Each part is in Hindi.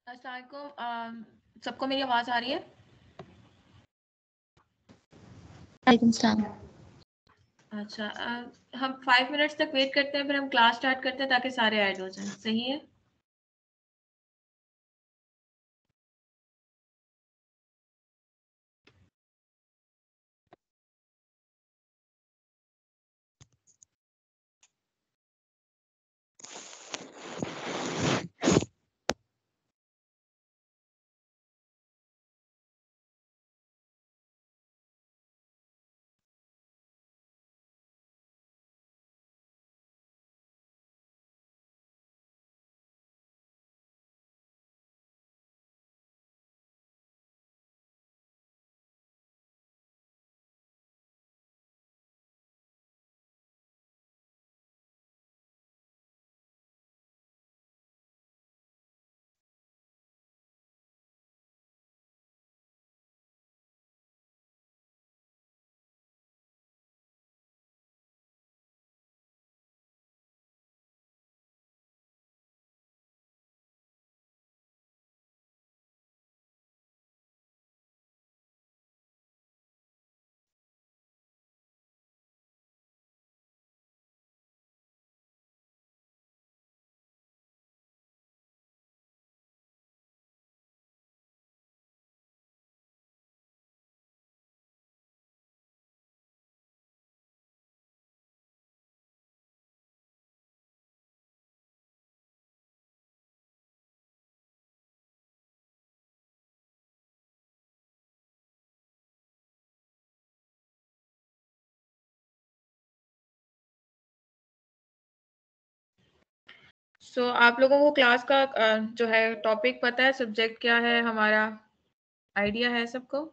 अस्सलाम वालेकुम। सबको मेरी आवाज़ आ रही है? वालेकुम सलाम। अच्छा, हम 5 मिनट्स तक वेट करते हैं, फिर हम क्लास स्टार्ट करते हैं ताकि सारे ऐड हो जाएं। सही है? आप लोगों को क्लास का जो है टॉपिक पता है, सब्जेक्ट क्या है हमारा? आइडिया है सबको?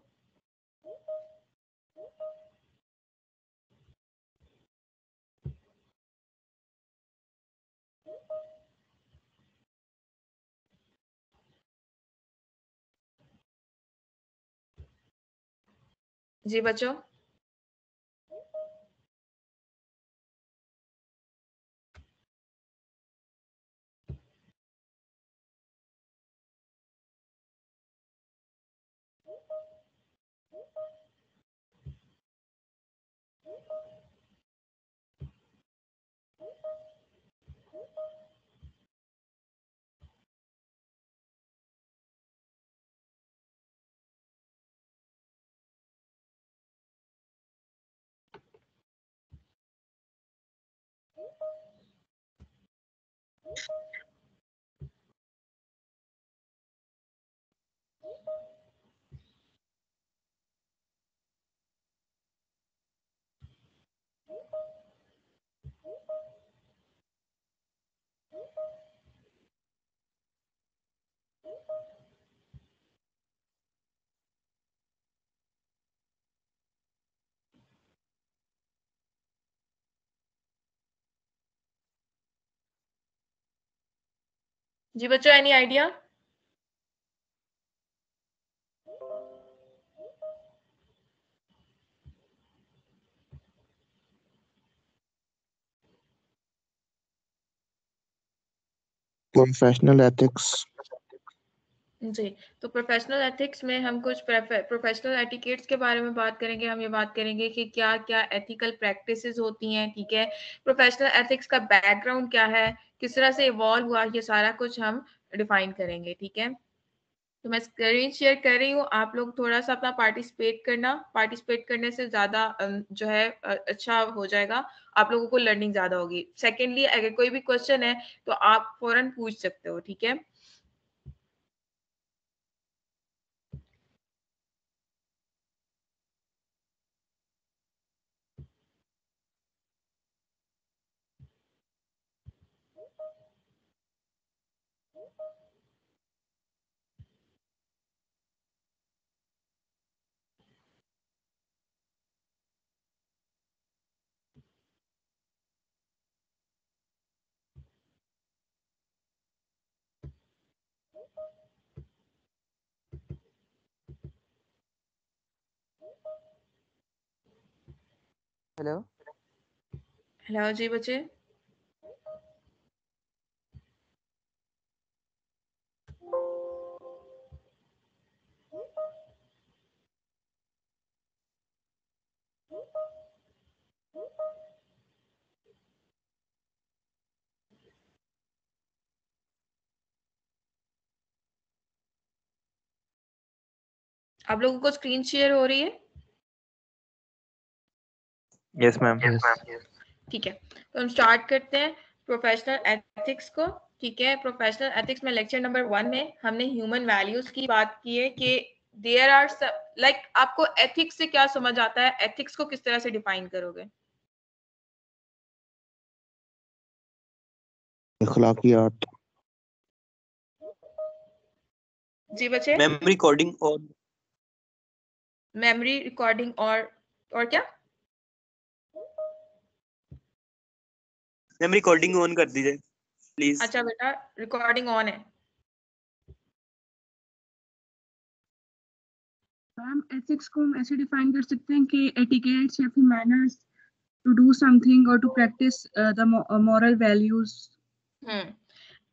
जी बच्चों। जी बच्चों, एनी आइडिया? Professional ethics. जी, तो प्रोफेशनल एथिक्स में हम कुछ प्रोफेशनल एटिकेट्स के बारे में बात करेंगे। हम ये बात करेंगे कि क्या-क्या एथिकल प्रैक्टिसेस होती हैं, ठीक है? प्रोफेशनल एथिक्स का बैकग्राउंड क्या है, किस तरह से इवॉल्व हुआ, ये सारा कुछ हम डिफाइन करेंगे, ठीक है? तो मैं स्क्रीन शेयर कर रही हूँ, आप लोग थोड़ा-सा अपना पार्टिसिपेट करना। पार्टिसिपेट करने से ज़्यादा जो है अच्छा हो जाएगा, आप लोगों को लर्निंग ज़्यादा होगी। सेकंडली, अगर कोई भी क्वेश्चन है, तो आप फ़ौरन पूछ सकते हो, ठीक है? हेलो। हेलो जी बच्चे। आप लोगों को स्क्रीन शेयर हो रही है? Yes ma'am. ठीक है, तो हम स्टार्ट करते हैं प्रोफेशनल एथिक्स को। ठीक है, प्रोफेशनल एथिक्स में लेक्चर नंबर 1 में हमने ह्यूमन वैल्यूज की बात की है कि देयर आर लाइक आपको एथिक्स से क्या समझ आता है, एथिक्स को किस तरह से डिफाइन करोगे? अखलाकियात। जी बच्चे। मेमोरी रिकॉर्डिंग और मेमोरी रिकॉर्डिंग और क्या? मेमोरी रिकॉर्डिंग ऑन कर दीजिए प्लीज। अच्छा बेटा, रिकॉर्डिंग ऑन है। मैम एथिक्स को हम ऐसे डिफाइन कर सकते हैं कि एटिकेट्स या फिर मैनर्स टू डू समथिंग और to practice the moral values.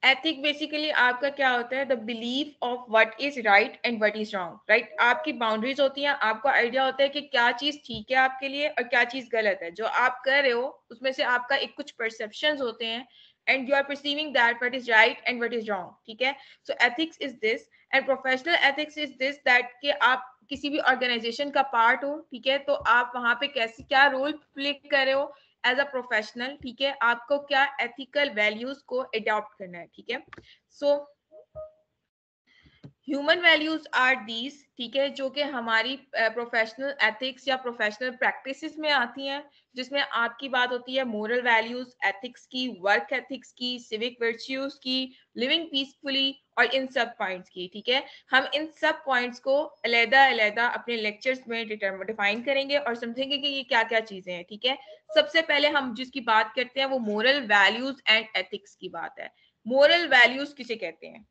Ethic basically आपका क्या होता है? The belief of what is right and what is wrong. Right, आपकी बाउंड्रीज होती हैं, आपको आइडिया होता है कि क्या चीज ठीक है आपके लिए और क्या चीज गलत है। जो आप कर रहे हो उसमें से आपका एक कुछ परसेप्शंस होते हैं and you are perceiving that what is right and what is wrong. ठीक है, so ethics is this and professional ethics is this that कि आप किसी भी ऑर्गेनाइजेशन का पार्ट हो। ठीक है, तो आप वहां पे कैसे क्या रोल प्ले कर रहे हो एज अ प्रोफेशनल। ठीक है, आपको क्या एथिकल वैल्यूज को अडॉप्ट करना है। ठीक है, so human values are these. ठीक है, जो कि हमारी प्रोफेशनल एथिक्स या प्रोफेशनल प्रैक्टिसेस में आती हैं, जिसमें आपकी बात होती है मोरल वैल्यूज, एथिक्स की, वर्क एथिक्स की, सिविक वर्च्यूज की, लिविंग पीसफुली और इन सब पॉइंट्स की। ठीक है, हम इन सब पॉइंट्स को अलग-अलग अपने लेक्चर्स में डिफाइन करेंगे और समझेंगे कि ये क्या क्या चीजें हैं। ठीक है, सबसे पहले हम जिसकी बात करते हैं वो मोरल वैल्यूज एंड एथिक्स की बात है। मोरल वैल्यूज किसे कहते हैं?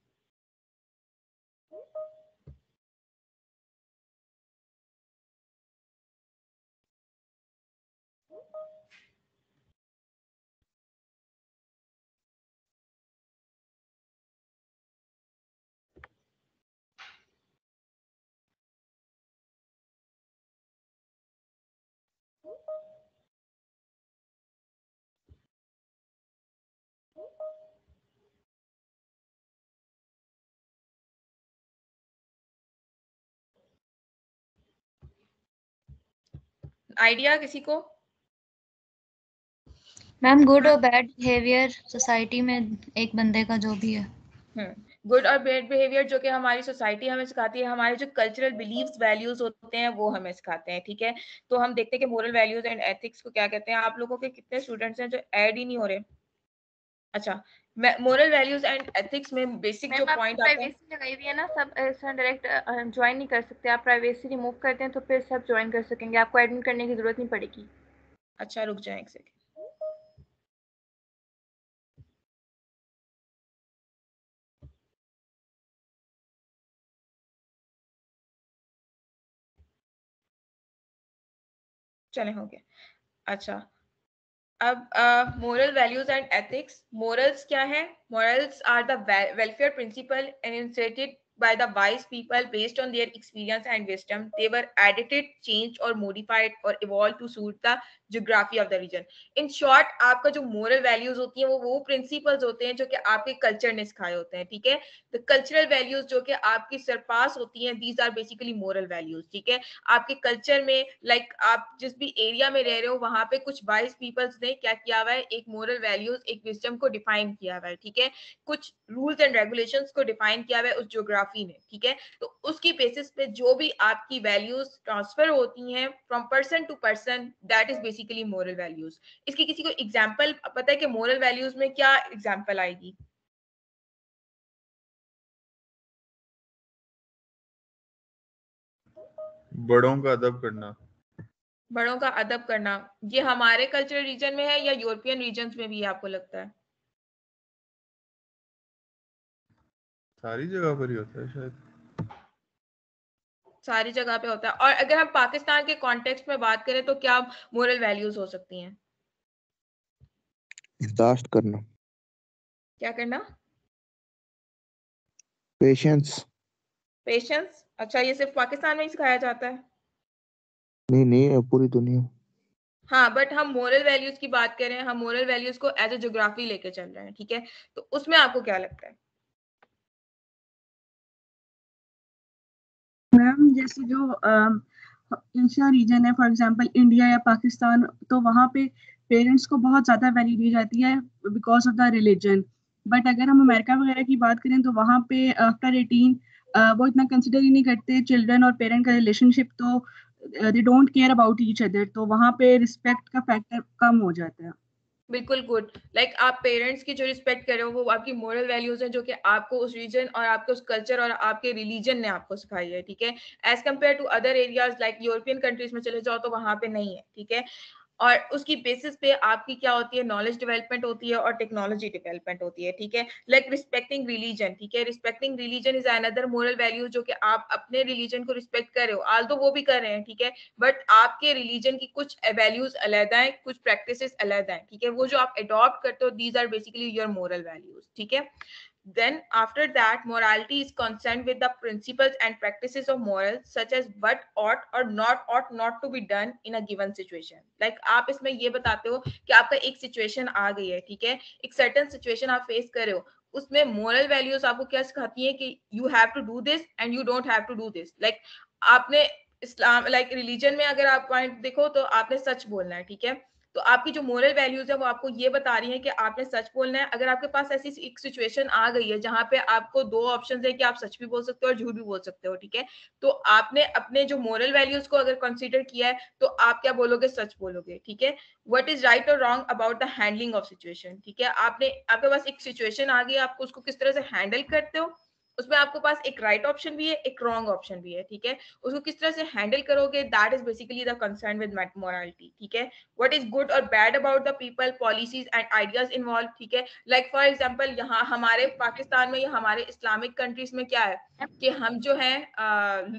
आइडिया किसी को? मैम गुड और बैड बिहेवियर सोसाइटी में एक बंदे का जो भी है। गुड और बैड बिहेवियर जो कि हमारी सोसाइटी हमें सिखाती है, हमारे जो कल्चरल बिलीव्स वैल्यूज होते हैं वो हमें सिखाते हैं। ठीक है, तो हम देखते हैं कि मोरल वैल्यूज एंड एथिक्स को क्या कहते हैं। आप लोगों के कितने स्टूडेंट्स हैं जो ऐड ही नहीं हो रहे? अच्छा, मोरल वैल्यूज एंड एथिक्स में बेसिक जो पॉइंट आता है, प्राइवेसी लगाई हुई है ना, सब ऐसा डायरेक्ट ज्वाइन नहीं कर सकते। आप प्राइवेसी रिमूव करते हैं तो फिर सब ज्वाइन कर सकेंगे, आपको एडमिट करने की जरूरत नहीं पड़ेगी। अच्छा रुक जाए एक सेकंड। चले हो गया। अच्छा, अब moral values and ethics. Morals क्या है? Morals are the welfare principle enunciated by the wise people based on their experience and wisdom. They were edited, changed or modified or evolved to suit the geography of the region. In short, आपका जो moral values होती हैं वो principles होते हैं जो कि आपके culture ने सिखाए होते हैं। ठीक है, the cultural values जो कि आपकी surpass होती हैं, these are basically moral values। ठीक है, आपके कल्चर में लाइक आप जिस भी एरिया में रह रहे हो वहां पे कुछ वाइज पीपल्स ने क्या किया हुआ है, एक मोरल वैल्यूज, एक विजडम को डिफाइन किया हुआ है। ठीक है, कुछ रूल्स एंड रेगुलेशंस को डिफाइन किया हुआ है उस ज्योग्राफी ने। ठीक है, तो उसकी बेसिस पे जो भी आपकी वैल्यूज ट्रांसफर होती हैं from person to person, that is basically moral values. इसकी किसी को एग्जांपल पता है कि मोरल वैल्यूज में क्या एग्जांपल आएगी? बड़ों का अदब करना। बड़ों का अदब करना, ये हमारे कल्चरल रीजन में है या यूरोपियन रीजन में भी है आपको लगता है? सारी जगह पर ही होता है शायद। सारी जगह पे होता है। और अगर हम पाकिस्तान के कॉन्टेक्स्ट में बात करें तो क्या मोरल वैल्यूज हो सकती हैं? बर्दाश्त करना, क्या करना? पेशेंस। पेशेंस। अच्छा, ये सिर्फ पाकिस्तान में ही सिखाया जाता है? नहीं पूरी दुनिया। हाँ, बट हम मोरल वैल्यूज की बात करें, हम मोरल वैल्यूज को एज ए ज्योग्राफी लेके चल रहे हैं। ठीक है, तो उसमें आपको क्या लगता है? मैम जैसे जो एशिया रीजन है, फॉर एग्जांपल इंडिया या पाकिस्तान, तो वहाँ पे पेरेंट्स को बहुत ज़्यादा वैल्यू दी जाती है because of the religion. But अगर हम अमेरिका वगैरह की बात करें तो वहाँ पे आफ्टर 18 वो इतना कंसिडर ही नहीं करते चिल्ड्रन और पेरेंट का रिलेशनशिप, तो they don't care about each other, तो वहाँ पे रिस्पेक्ट का फैक्टर कम हो जाता है। बिल्कुल गुड। लाइक आप पेरेंट्स की जो रिस्पेक्ट कर रहे हो वो आपकी मोरल वैल्यूज हैं जो कि आपको उस रीजन और आपके उस कल्चर और आपके रिलीजन ने आपको सिखाई है, ठीक है। As compare to other areas like European countries में चले जाओ तो वहां पे नहीं है, ठीक है। और उसकी बेसिस पे आपकी क्या होती है, नॉलेज डेवलपमेंट होती है और टेक्नोलॉजी डेवलपमेंट होती है, ठीक है। लाइक रिस्पेक्टिंग रिलीजन, ठीक है, respecting religion is another moral value जो कि आप अपने रिलीजन को रिस्पेक्ट कर रहे हो, आल तो वो भी कर रहे हैं, ठीक है, बट आपके रिलीजन की कुछ वैल्यूज अलग है, कुछ प्रैक्टिसेस अलग है, ठीक है, वो जो आप अडॉप्ट करते हो these are basically your moral values, ठीक है। Then after that, morality is concerned with the principles and practices of morals, such as what ought not to be done in a given situation. Like आप इसमें ये बताते हो कि आपका एक सिचुएशन आ गई है, ठीक है, एक सर्टेन सिचुएशन आप फेस कर रहे हो, उसमें मोरल वैल्यूज आपको क्या सिखाती है कि you have to do this and you don't have to do this. Like आपने इस्लाम लाइक रिलीजन में अगर आप पॉइंट देखो तो आपने सच बोलना है, ठीक है, तो आपकी जो मोरल वैल्यूज है वो आपको ये बता रही है कि आपने सच बोलना है। अगर आपके पास ऐसी एक सिचुएशन आ गई है जहां पे आपको दो ऑप्शन है कि आप सच भी बोल सकते हो और झूठ भी बोल सकते हो, ठीक है, तो आपने अपने जो मोरल वैल्यूज को अगर कंसीडर किया है तो आप क्या बोलोगे, सच बोलोगे, ठीक है। व्हाट इज राइट और wrong about the handling of situation, ठीक है, आपने आपके पास एक सिचुएशन आ गई, आपको उसको किस तरह से हैंडल करते हो, उसमें आपके पास एक राइट ऑप्शन भी है, एक रॉन्ग ऑप्शन भी है, ठीक है, उसको किस तरह से हैंडल करोगे, that is basically the concern with morality, ठीक है। what is good or bad about the people, policies and ideas involved, ठीक है। like for example यहाँ हमारे पाकिस्तान में या हमारे इस्लामिक कंट्रीज में क्या है कि हम जो है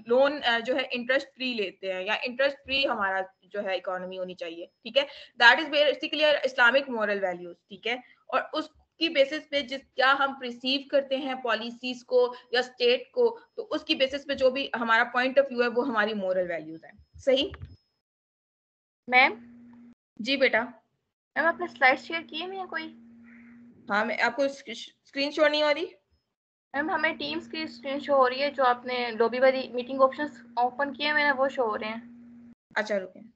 लोन जो है इंटरेस्ट फ्री लेते हैं, या इंटरेस्ट फ्री हमारा जो है इकोनॉमी होनी चाहिए, ठीक है, that is basically Islamic moral values, ठीक है। और उसकी बेसिस पे जिस क्या हम रिसीव करते हैं पॉलिसीज को या स्टेट को, तो उसकी बेसिस पे जो भी हमारा पॉइंट ऑफ व्यू है वो हमारी मॉरल वैल्यूज है। सही मैम? जी बेटा। मैम आपने स्लाइड शेयर किए हैं कोई? हाँ, मैं आपको स्क्रीन शो नहीं हो रही मैम हमें टीम्स की स्क्रीन शो हो रही है, जो आपने लॉबी वाली मीटिंग ऑप्शंस ओपन किए मैंने वो शो हो रहे हैं। अच्छा रुके।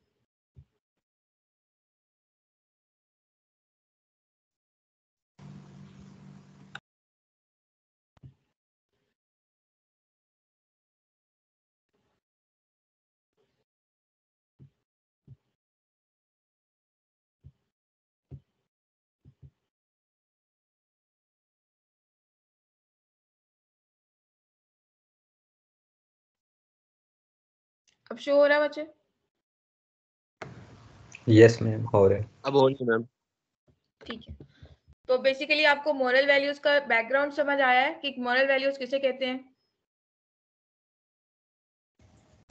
अब शो हो रहा है बच्चे? यस मैम हो रहे हैं। अब हो रही है मैम। ठीक है, तो बेसिकली आपको मोरल वैल्यूज का बैकग्राउंड समझ आया है कि मोरल वैल्यूज किसे कहते हैं?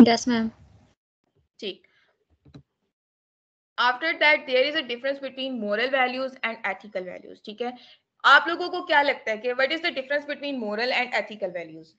Yes ma'am. ठीक। After that there is a difference between moral values and ethical values, ठीक है। आप लोगों को क्या लगता है कि what is the difference between moral and ethical values?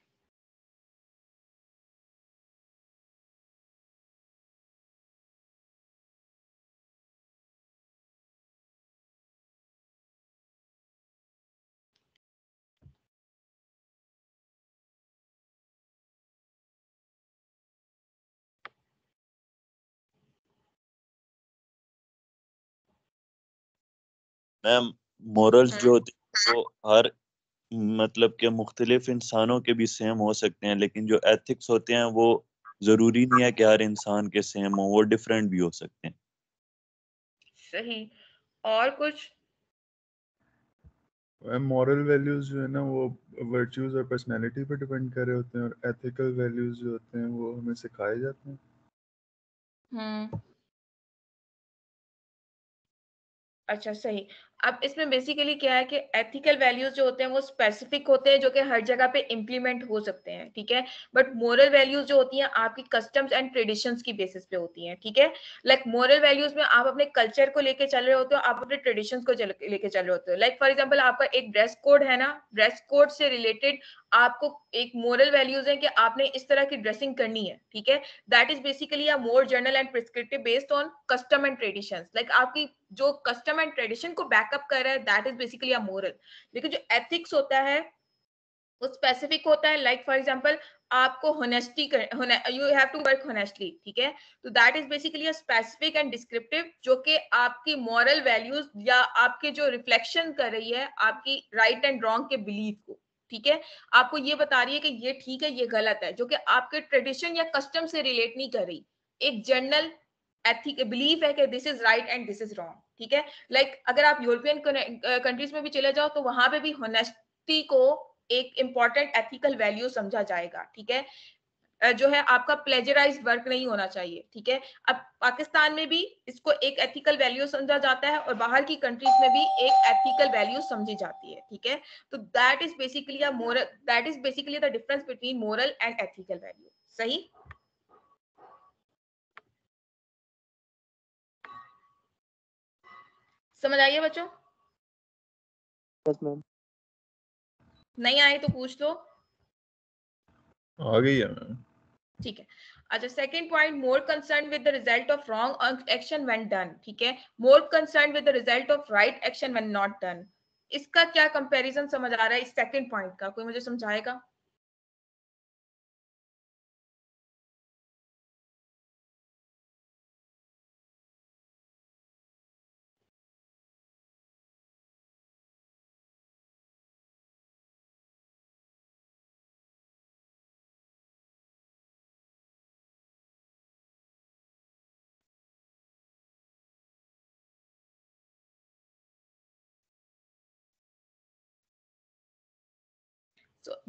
Ma'am morals जो होते हैं वो हर मतलब के मुख्तलिफ इंसानों के भी सेम हो सकते हैं, लेकिन जो एथिक्स होते हैं वो जरूरी नहीं है कि हर इंसान के सेम हो, वो डिफरेंट भी हो सकते हैं। सही। और कुछ? मॉरल वैल्यूज जो है ना वो वर्च्यूज और पर्सनैलिटी पे डिपेंड कर रहे होते हैं, और एथिकल वैल्यूज जो होते हैं वो हमें सिखाए जाते हैं। अच्छा सही। अब इसमें बेसिकली क्या है कि एथिकल वैल्यूज जो होते हैं वो स्पेसिफिक होते हैं जो कि हर जगह पे इम्प्लीमेंट हो सकते हैं, ठीक है, बट मोरल वैल्यूज जो होती हैं आपकी कस्टम्स एंड ट्रेडिशंस की बेसिस पे होती हैं, ठीक है। लाइक मोरल वैल्यूज में आप अपने कल्चर को लेके चल रहे होते हो, आप अपने ट्रेडिशंस को लेके चल रहे होते हो। लाइक फॉर एग्जाम्पल आपका एक ड्रेस कोड है ना, ड्रेस कोड से रिलेटेड आपको एक मोरल वैल्यूज है कि आपने इस तरह की ड्रेसिंग करनी है, ठीक है, that is basically a more general and prescriptive based on custom and traditions. Like आपकी जो कस्टम एंड ट्रेडिशन को बैकअप कर रहा है that is basically a moral. लेकिन जो एथिक्स होता है वो स्पेसिफिक होता है। लाइक फॉर एग्जांपल आपको honesty you have to work honestly, ठीक है। तो that is basically a specific and descriptive, जो कि आपकी मॉरल वैल्यूज या आपके जो रिफ्लेक्शन कर रही है आपकी राइट एंड रॉन्ग के बिलीफ को, ठीक है। आपको ये बता रही है कि ये ठीक है, ये गलत है, जो कि आपके ट्रेडिशन या कस्टम से रिलेट नहीं कर रही। एक जनरल एथिक बिलीफ है कि this is right and this is wrong, ठीक है। लाइक अगर आप यूरोपियन कंट्रीज में भी चले जाओ तो वहां पे भी होनेस्टी को एक इंपॉर्टेंट एथिकल वैल्यू समझा जाएगा, ठीक है। जो है आपका प्लेजराइज्ड वर्क नहीं होना चाहिए, ठीक है। अब पाकिस्तान में भी इसको एक एथिकल वैल्यू समझा जाता है और बाहर की कंट्रीज में भी एक एथिकल वैल्यू समझी जाती है, ठीक है। तो that is basically the difference between moral and ethical value. सही, समझ आइए बच्चों? Yes ma'am. नहीं आए तो पूछ लो। आ गई है मैम। ठीक है। अच्छा, second point, more concern with the result of wrong action when done, ठीक है। More concern with the result of right action when not done. इसका क्या कंपैरिजन समझ आ रहा है इस सेकंड पॉइंट का? कोई मुझे समझाएगा?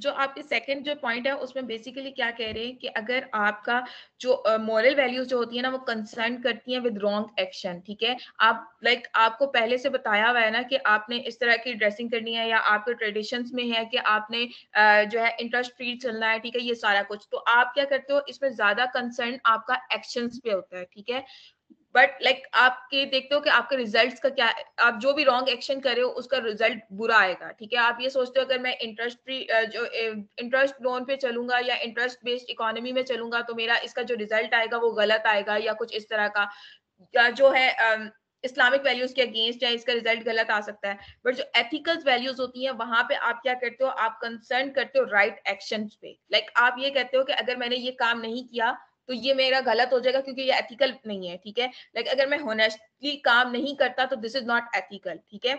जो आपके सेकंड जो पॉइंट है उसमें बेसिकली क्या कह रहे हैं कि अगर आपका जो मॉरल वैल्यूज जो होती है ना वो कंसर्न करती हैं विद रॉन्ग एक्शन, ठीक है। आप आपको पहले से बताया हुआ है ना कि आपने इस तरह की ड्रेसिंग करनी है या आपके ट्रेडिशंस में है कि आपने जो है इंटरेस्ट फ्री चलना है, ठीक है, ये सारा कुछ। तो आप क्या करते हो, इसमें ज्यादा कंसर्न आपका एक्शंस पे होता है, ठीक है। बट आपके देखते हो कि आपके रिजल्ट्स का क्या, आप जो भी रॉन्ग एक्शन कर रहे हो उसका रिजल्ट बुरा आएगा, ठीक है। आप ये सोचते हो अगर मैं इंटरेस्ट फ्री जो इंटरेस्ट लोन पे चलूंगा या इंटरेस्ट बेस्ड इकोनॉमी में चलूंगा तो मेरा इसका जो रिजल्ट आएगा वो गलत आएगा या कुछ इस तरह का, या जो है इस्लामिक वैल्यूज के अगेंस्ट या इसका रिजल्ट गलत आ सकता है। बट जो एथिकल वैल्यूज होती हैं वहां पे आप क्या करते हो, आप कंसर्न करते हो राइट एक्शंस पे। आप ये कहते हो कि अगर मैंने ये काम नहीं किया तो ये मेरा गलत हो जाएगा क्योंकि ये एथिकल नहीं है, ठीक है। अगर मैं होनेस्टली काम नहीं करता तो दिस इज नॉट एथिकल, ठीक है।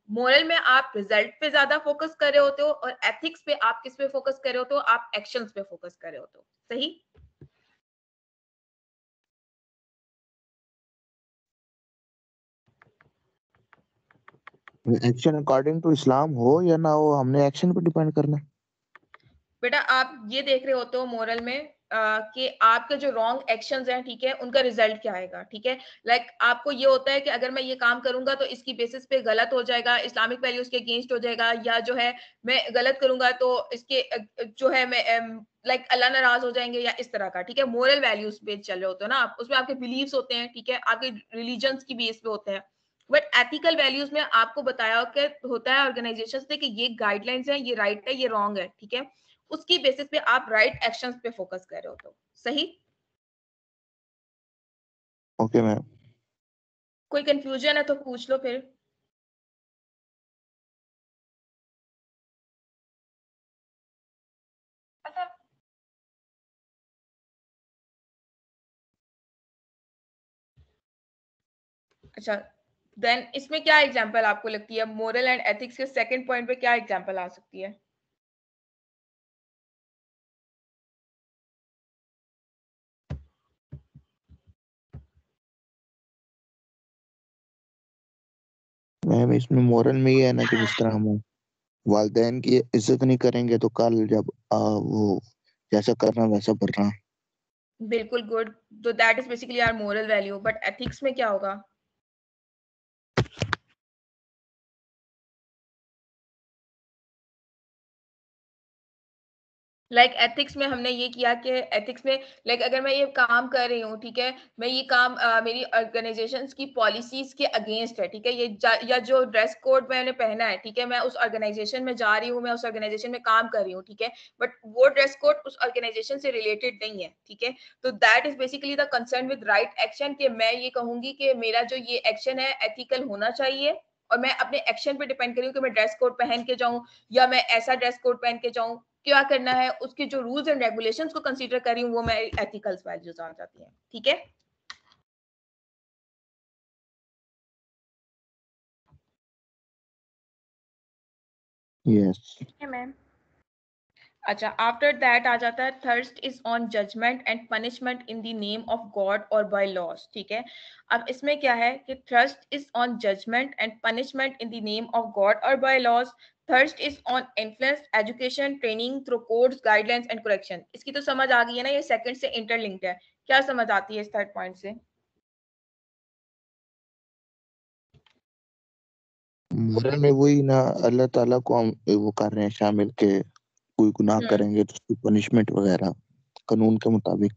मोरल में आप रिजल्ट पे ज्यादा फोकस कर रहे होते हो और एथिक्स पे आप किस पे फोकस कर रहे होते हो, आप एक्शंस पे फोकस कर रहे होते हो। सही, एक्शन अकॉर्डिंग टू इस्लाम हो या ना हो, हमने एक्शन पे डिपेंड करना है। बेटा आप ये देख रहे होते हो मोरल में कि आपके जो रॉन्ग एक्शंस हैं, ठीक है, उनका रिजल्ट क्या आएगा, ठीक है। आपको ये होता है कि अगर मैं ये काम करूंगा तो इसकी बेसिस पे गलत हो जाएगा, इस्लामिक वैल्यूज के अगेंस्ट हो जाएगा, या जो है मैं गलत करूंगा तो इसके जो है मैं अल्लाह नाराज हो जाएंगे या इस तरह का, ठीक है। मोरल वैल्यूज पे चल रहे होते हो ना आप, उसमें आपके बिलीव्स होते हैं, ठीक है, आपके रिलीजन्स की बेस पे होते हैं। बट एथिकल वैल्यूज में आपको बताया होता है ऑर्गेनाइजेशन से कि ये गाइडलाइंस है, ये राइट है, ये रॉन्ग है, ठीक है। उसकी बेसिस पे आप राइट एक्शंस पे फोकस कर रहे हो। तो सही, ओके मैम। कोई कंफ्यूजन है तो पूछ लो फिर। अच्छा, देन इसमें क्या एग्जांपल आपको लगती है मोरल एंड एथिक्स के सेकंड पॉइंट पे, क्या एग्जांपल आ सकती है? मैम इसमें मोरल में ये है ना कि जिस तरह हम वालिदैन की इज्जत नहीं करेंगे तो कल जब वो जैसा करना वैसा करना। बिल्कुल गुड, तो that is basically our moral value. But ethics में क्या होगा? एथिक्स में हमने ये किया कि एथिक्स में अगर मैं ये काम कर रही हूँ, ठीक है, मैं ये काम मेरी ऑर्गेनाइजेशन की पॉलिसीज के अगेंस्ट है, ठीक है, या जो ड्रेस कोड मैंने पहना है, ठीक है, मैं उस ऑर्गेनाइजेशन में जा रही हूँ, मैं उस ऑर्गेनाइजेशन में काम कर रही हूँ, ठीक है, बट वो ड्रेस कोड उस ऑर्गेनाइजेशन से रिलेटेड नहीं है, ठीक है। तो that is basically the concern with right action, कि मैं ये कहूंगी कि मेरा जो ये एक्शन है एथिकल होना चाहिए और मैं अपने एक्शन पे डिपेंड करी हूँ कि मैं ड्रेस कोड पहन के जाऊं या मैं ऐसा ड्रेस कोड पहन के जाऊं, क्या करना है, उसके जो रूल्स एंड रेगुलेशंस को कंसीडर करी हूँ, वो मैं एथिकल वैल्यूज आ जाती हैं। ठीक है, यस मैम। अच्छा, आफ्टर दैट आ जाता है thrust is on judgement and punishment in the name of God or by laws. ठीक है, अब इसमें क्या है कि thrust is on judgement and punishment in the name of God or by laws. Thrust is on influence education training through codes guidelines and correction. इसकी तो समझ आ गई है ना, ये सेकंड से इंटरलिंक्ड है। क्या समझ आती है इस थर्ड पॉइंट से? मोरल में वही ना, अल्लाह ताला को हम वो कर रहे हैं शामिल के कोई गुनाह करेंगे तो उसकी पनिशमेंट वगैरह कानून के मुताबिक।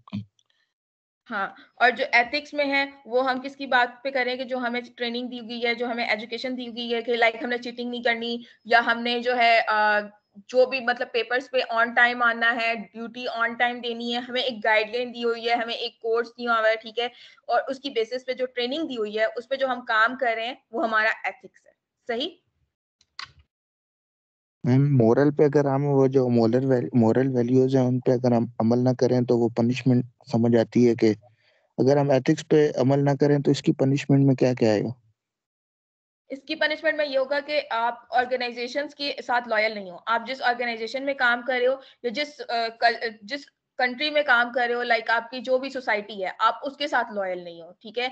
हाँ, और जो एथिक्स में है वो हम किसकी बात पे करेंगे? जो हमें ट्रेनिंग दी गई है, जो हमें एजुकेशन दी गई है कि लाइक हमने चीटिंग नहीं करनी, या हमने जो है जो भी मतलब पेपर्स पे ऑन टाइम आना है, ड्यूटी ऑन टाइम देनी है, हमें एक गाइडलाइन दी हुई है, हमें एक कोर्स दिया हुआ है। ठीक है, और उसकी बेसिस पे जो ट्रेनिंग दी हुई है उस पे जो हम काम कर रहे हैं वो हमारा एथिक्स है। सही? मैम मोरल पे अगर हम वो जो मोरल वैल्यूज हैं उन पे अगर हम अमल ना करें तो वो पनिशमेंट समझ आती है कि अगर हम एथिक्स पे अमल ना करें तो इसकी पनिशमेंट में क्या क्या आएगा? इसकी पनिशमेंट में ये होगा कि आप ऑर्गेनाइजेशंस के साथ लॉयल नहीं हो। आप जिस ऑर्गेनाइजेशन में काम कर रहे हो या जिस कंट्री में काम कर रहे हो, लाइक आपकी जो भी सोसाइटी है, आप उसके साथ लॉयल नहीं हो। ठीक है,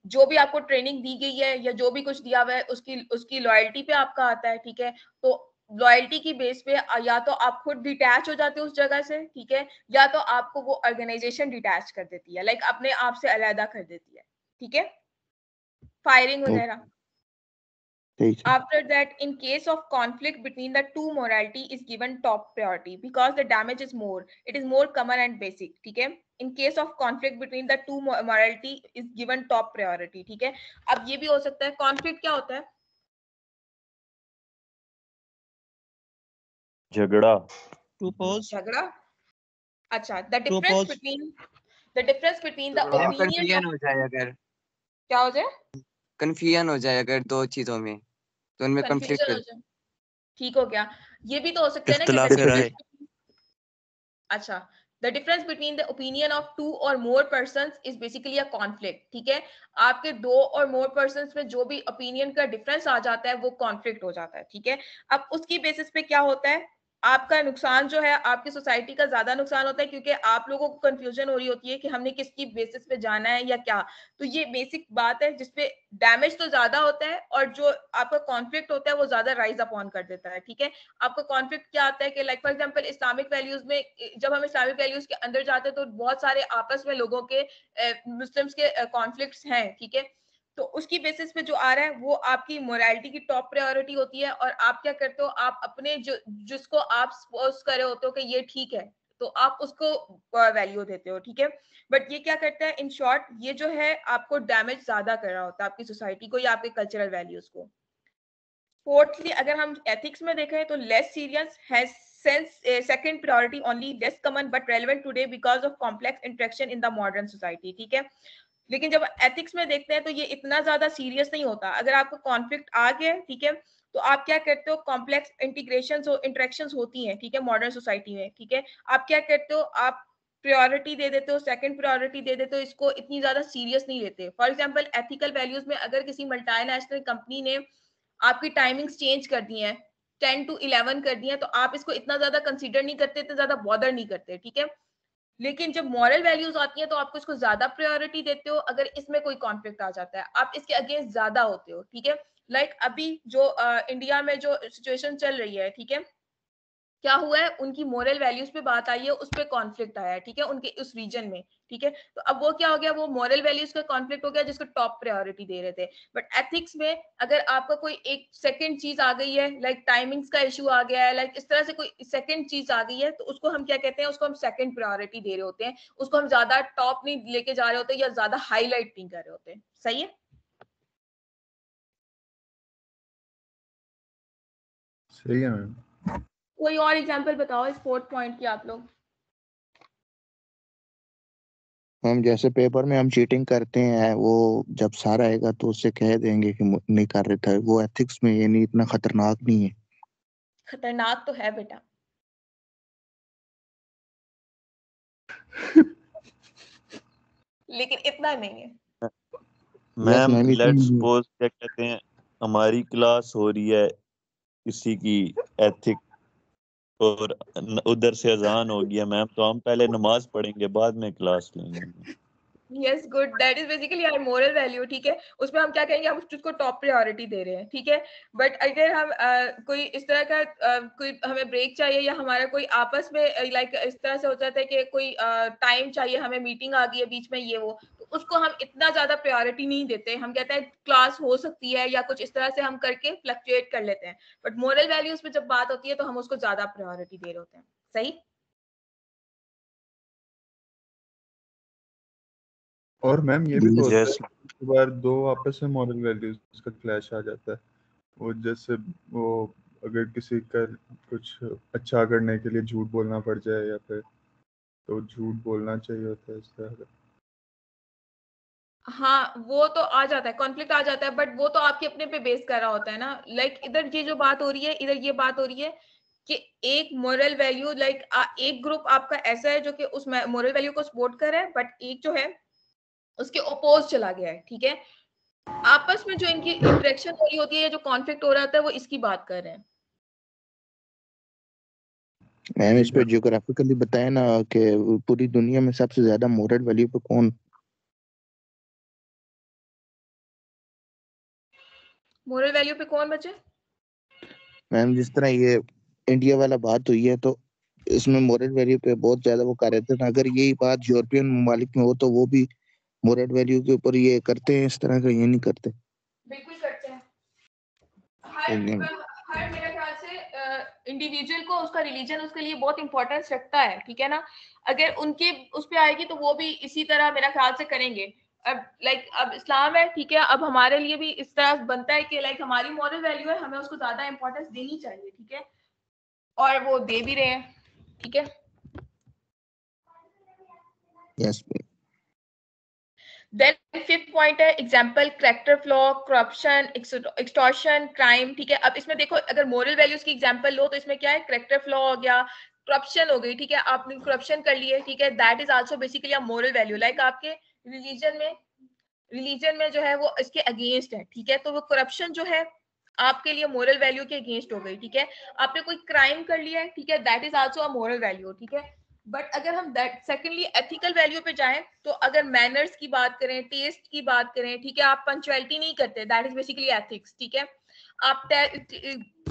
जो भी आपको ट्रेनिंग दी गई है या जो भी कुछ दिया हुआ है उसकी उसकी लॉयल्टी पे आपका आता है। ठीक है, तो लॉयल्टी की बेस पे या तो आप खुद डिटैच हो जाते हो उस जगह से, ठीक है, या तो आपको वो ऑर्गेनाइजेशन डिटैच कर देती है, लाइक अपने आप से अलहदा कर देती है। ठीक है, फायरिंग ओ, वगैरह। ठीक है। After that, in case of conflict between the two, morality is given top priority because the damage is more. It is more common and basic. ठीक है, in case of conflict between the two, morality is given top priority. ठीक है, अब ये भी हो सकता है, conflict क्या होता है? झगड़ा। झगड़ा। अच्छा, the difference between the ma'am opinion confusion of, हो जाए अगर क्या हो जाए? कंफ्यूजन हो जाए अगर दो चीजों में तो उनमें कंफ्यूजन कॉन्फ्लिक्ट हो जाए, ठीक हो गया। ये भी तो हो सकता है ना कि इख्तलाफ राय। अच्छा, the difference between the opinion of two or more persons is basically a conflict. ठीक है, आपके दो और मोर पर्सन्स में जो भी ओपिनियन का डिफरेंस आ जाता है वो कॉन्फ्लिक्ट हो जाता है। ठीक है, अब उसकी बेसिस पे क्या होता है, आपका नुकसान जो है, आपकी सोसाइटी का ज्यादा नुकसान होता है क्योंकि आप लोगों को कंफ्यूजन हो रही होती है कि हमने किसकी बेसिस पे जाना है या क्या। तो ये बेसिक बात है जिसपे डैमेज तो ज्यादा होता है और जो आपका कॉन्फ्लिक्ट होता है वो ज्यादा राइज अप ऑन कर देता है। ठीक है, आपका कॉन्फ्लिक्ट क्या आता है कि like for example Islamic values में, जब हम इस्लामिक वैल्यूज के अंदर जाते हैं तो बहुत सारे आपस में लोगों के मुस्लिम्स के कॉन्फ्लिक्ट्स हैं। ठीक है, तो उसकी बेसिस पे जो आ रहा है वो आपकी मोरालिटी की टॉप प्रायोरिटी होती है, और आप क्या करते हो, आप अपने जो जिसको आप सपोज कर रहे होते हो कि ये ठीक है, तो आप उसको वैल्यू देते हो। ठीक है, बट ये क्या करता है, इन शॉर्ट ये जो है आपको डैमेज ज्यादा कर रहा होता है आपकी सोसाइटी को या आपके कल्चरल वैल्यूज को। फोर्थली, अगर हम एथिक्स में देखें तो less serious has second priority only, less common but relevant today because of complex interaction in the modern society. ठीक है, लेकिन जब एथिक्स में देखते हैं तो ये इतना ज्यादा सीरियस नहीं होता। अगर आपको कॉन्फ्लिक्ट आ गया, ठीक है, तो आप क्या करते हो, कॉम्प्लेक्स इंटरेक्शंस होती हैं, ठीक है, मॉडर्न सोसाइटी में। ठीक है, आप क्या करते हो, आप प्रायोरिटी दे देते हो, सेकंड प्रायोरिटी दे देते हो, इसको इतनी ज्यादा सीरियस नहीं लेते। फॉर एग्जांपल एथिकल वैल्यूज में अगर किसी मल्टीनेशनल कंपनी ने आपकी टाइमिंग्स चेंज कर दी है, 10 to 11 कर दिया, तो आप इसको इतना ज्यादा कंसीडर नहीं करते, इतना ज्यादा बॉदर नहीं करते। ठीक है, लेकिन जब मॉरल वैल्यूज आती हैं तो आपको इसको ज्यादा प्रायोरिटी देते हो। अगर इसमें कोई कॉन्फ्लिक्ट आ जाता है आप इसके अगेंस्ट ज्यादा होते हो। ठीक है, लाइक अभी जो इंडिया में जो सिचुएशन चल रही है, ठीक है, क्या हुआ है, उनकी मोरल वैल्यूज पे बात आई है, उस पे कॉन्फ्लिक्ट आया है। ठीक है, उनके उस रीजन में। ठीक है, तो अब वो क्या हो गया, वो मोरल वैल्यूज का कॉन्फ्लिक्ट हो गया जिसको टॉप प्रायोरिटी दे रहे थे। बट एथिक्स में अगर आपका कोई एक सेकंड चीज आ गई है, लाइक टाइमिंग्स का इशू आ गया है, लाइक इस तरह से कोई सेकंड चीज आ गई है, तो उसको हम क्या कहते हैं, उसको हम सेकंड प्रायोरिटी दे रहे होते हैं, उसको हम ज्यादा टॉप नहीं लेके जा रहे होते या ज्यादा हाईलाइट नहीं कर रहे होते। सही है? सही है मैम। कोई और एग्जाम्पल बताओ इस फोर्थ पॉइंट की आप लोग। हम जैसे पेपर में हम चीटिंग करते हैं, वो जब सर आएगा तो उससे कह देंगे कि नहीं कर रहे थे, वो एथिक्स में ये नहीं, इतना खतरनाक नहीं है। खतरनाक तो है बेटा। लेकिन इतना नहीं है। मैम मैम लेट्स इतनी सपोज क्या कहते हैं, हमारी क्लास हो रही है किसी की एथिक, और उधर से अजान हो गया मैम, तो हम पहले नमाज पढ़ेंगे बाद में क्लास लेंगे। Yes good, that is basically our moral value. ठीक है, उसमें हम क्या कहेंगे, हम उसको टॉप प्रायोरिटी दे रहे हैं। ठीक है, बट अगर हम कोई इस तरह का कोई हमें ब्रेक चाहिए, या हमारा कोई आपस में लाइक इस तरह से हो जाता है कि कोई टाइम चाहिए, हमें मीटिंग आ गई है बीच में, ये वो, तो उसको हम इतना ज्यादा प्रायोरिटी नहीं देते। हम कहते हैं क्लास हो सकती है, या कुछ इस तरह से हम करके फ्लक्चुएट कर लेते हैं। बट मोरल वैल्यूज पे जब बात होती है तो हम उसको ज्यादा प्रायोरिटी दे रहे होते हैं। सही। और मैम ये भी तो होता यस। है कई बार दो आपस में मॉरल वैल्यूज का क्लैश आ जाता है। वो जैसे वो अगर किसी का कुछ अच्छा करने के लिए झूठ बोलना पड़ जाए, या फिर तो झूठ बोलना चाहिए होता है इस तरह का। हाँ, वो तो आ जाता है, कॉन्फ्लिक्ट आ जाता है, बट वो तो आपके अपने पे बेस कर रहा होता है ना। लाइक इधर ये जो बात हो रही है, इधर ये बात हो रही है कि एक मोरल वैल्यू, लाइक एक ग्रुप आपका ऐसा है जो कि उस मोरल वैल्यू को सपोर्ट कर रहा है, बट एक जो है उसके ओपोज चला गया है। ठीक है, आपस में जो इनकी इंटरेक्शन हो रही होती है, या जो कॉन्फ्लिक्ट हो रहा होता है, वो इसकी बात कर रहे हैं। मैम इस पे जियोग्राफिकली बताया ना कि पूरी दुनिया में सबसे ज्यादा मोरल वैल्यू पे कौन। मोरल वैल्यू पे कौन बचे? मैम जिस तरह ये इंडिया वाला बात हुई है, तो इसमें मोरल वैल्यू पे बहुत ज्यादा वो कर रहे थे ना। अगर यही बात यूरोपियन ममालिक में हो तो वो भी मोरल वैल्यू के ऊपर ये करते हैं इस तरह का, ये नहीं करते। बिल्कुल करते हैं। इंडिया में हर मेरे ख्याल से इंडिविजुअल को उसका रिलीजन उसके लिए बहुत इंपॉर्टेंस रखता है। ठीक है ना, अगर उनके उस पे आएगी तो वो भी इसी तरह मेरा ख्याल से करेंगे। अब लाइक अब इस्लाम है, ठीक है, अब हमारे लिए भी इस तरह बनता है कि लाइक हमारी मॉरल वैल्यू है, हमें उसको ज्यादा इंपॉर्टेंस देनी चाहिए। ठीक है, और वो दे भी रहे हैं। ठीक है, यस। देन फिफ्थ पॉइंट है example character flaw, corruption, extortion, crime. ठीक है, अब इसमें देखो, अगर मोरल वैल्यूज की एग्जांपल लो तो इसमें क्या है, करैक्टर फ्लॉ हो गया, करप्शन हो गई। ठीक है, आपने करप्शन कर लिए, ठीक है, that is also basically a moral value. Like आपके रिलीजन में जो है वो इसके अगेंस्ट है। ठीक है, तो वो करप्शन जो है आपके लिए मोरल वैल्यू के अगेंस्ट हो गई। ठीक है, आपने कोई क्राइम कर लिया है, ठीक है, that is also a moral value. ठीक है, बट अगर हम दैट सेकेंडली एथिकल वैल्यू पे जाएं, तो अगर मैनर्स की बात करें, टेस्ट की बात करें, ठीक है, आप पंक्चुअलिटी नहीं करते, दैट इज बेसिकली एथिक्स। ठीक है, आप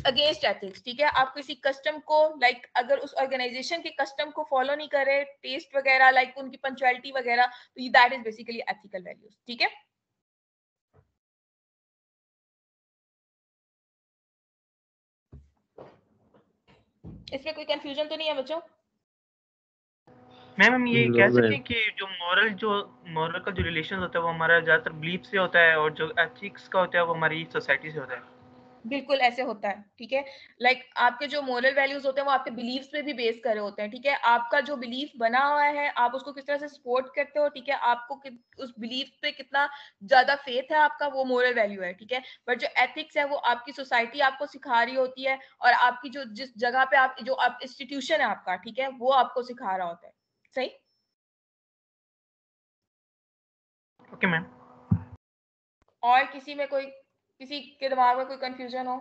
अगेंस्ट एथिक्स। ठीक है, आप किसी कस्टम को लाइक अगर उस ऑर्गेनाइजेशन के कस्टम को फॉलो नहीं कर रहे, टेस्ट वगैरह, लाइक उनकी पंक्चुअलिटी वगैरह, तो that is basically ethical values. ठीक है, इसमें कोई कंफ्यूजन तो नहीं है बच्चों? मैम हम ये कह सकते हैं कि जो मोरल का जो रिलेशन होता है वो हमारा ज़्यादातर बिलीफ से होता है, और जो एथिक्स का होता है वो हमारी सोसाइटी से होता है। बिल्कुल ऐसे होता है। ठीक है, लाइक आपके जो मोरल वैल्यूज होते हैं वो आपके बिलीव्स पे भी बेस करे होते हैं। ठीक है, आपका जो बिलीफ बना हुआ है, आप उसको किस तरह से सपोर्ट करते हो। ठीक है, आपको उस बिलीफ पे कितना ज्यादा फेथ है आपका, वो मोरल वैल्यू है। ठीक है, बट जो एथिक्स है वो आपकी सोसाइटी आपको सिखा रही होती है, और आपकी जो जिस जगह पे आप जो आप इंस्टीट्यूशन है आपका, ठीक है, वो आपको सिखा रहा होता है। सही। Okay ma'am. और किसी के दिमाग में कोई कंफ्यूजन हो?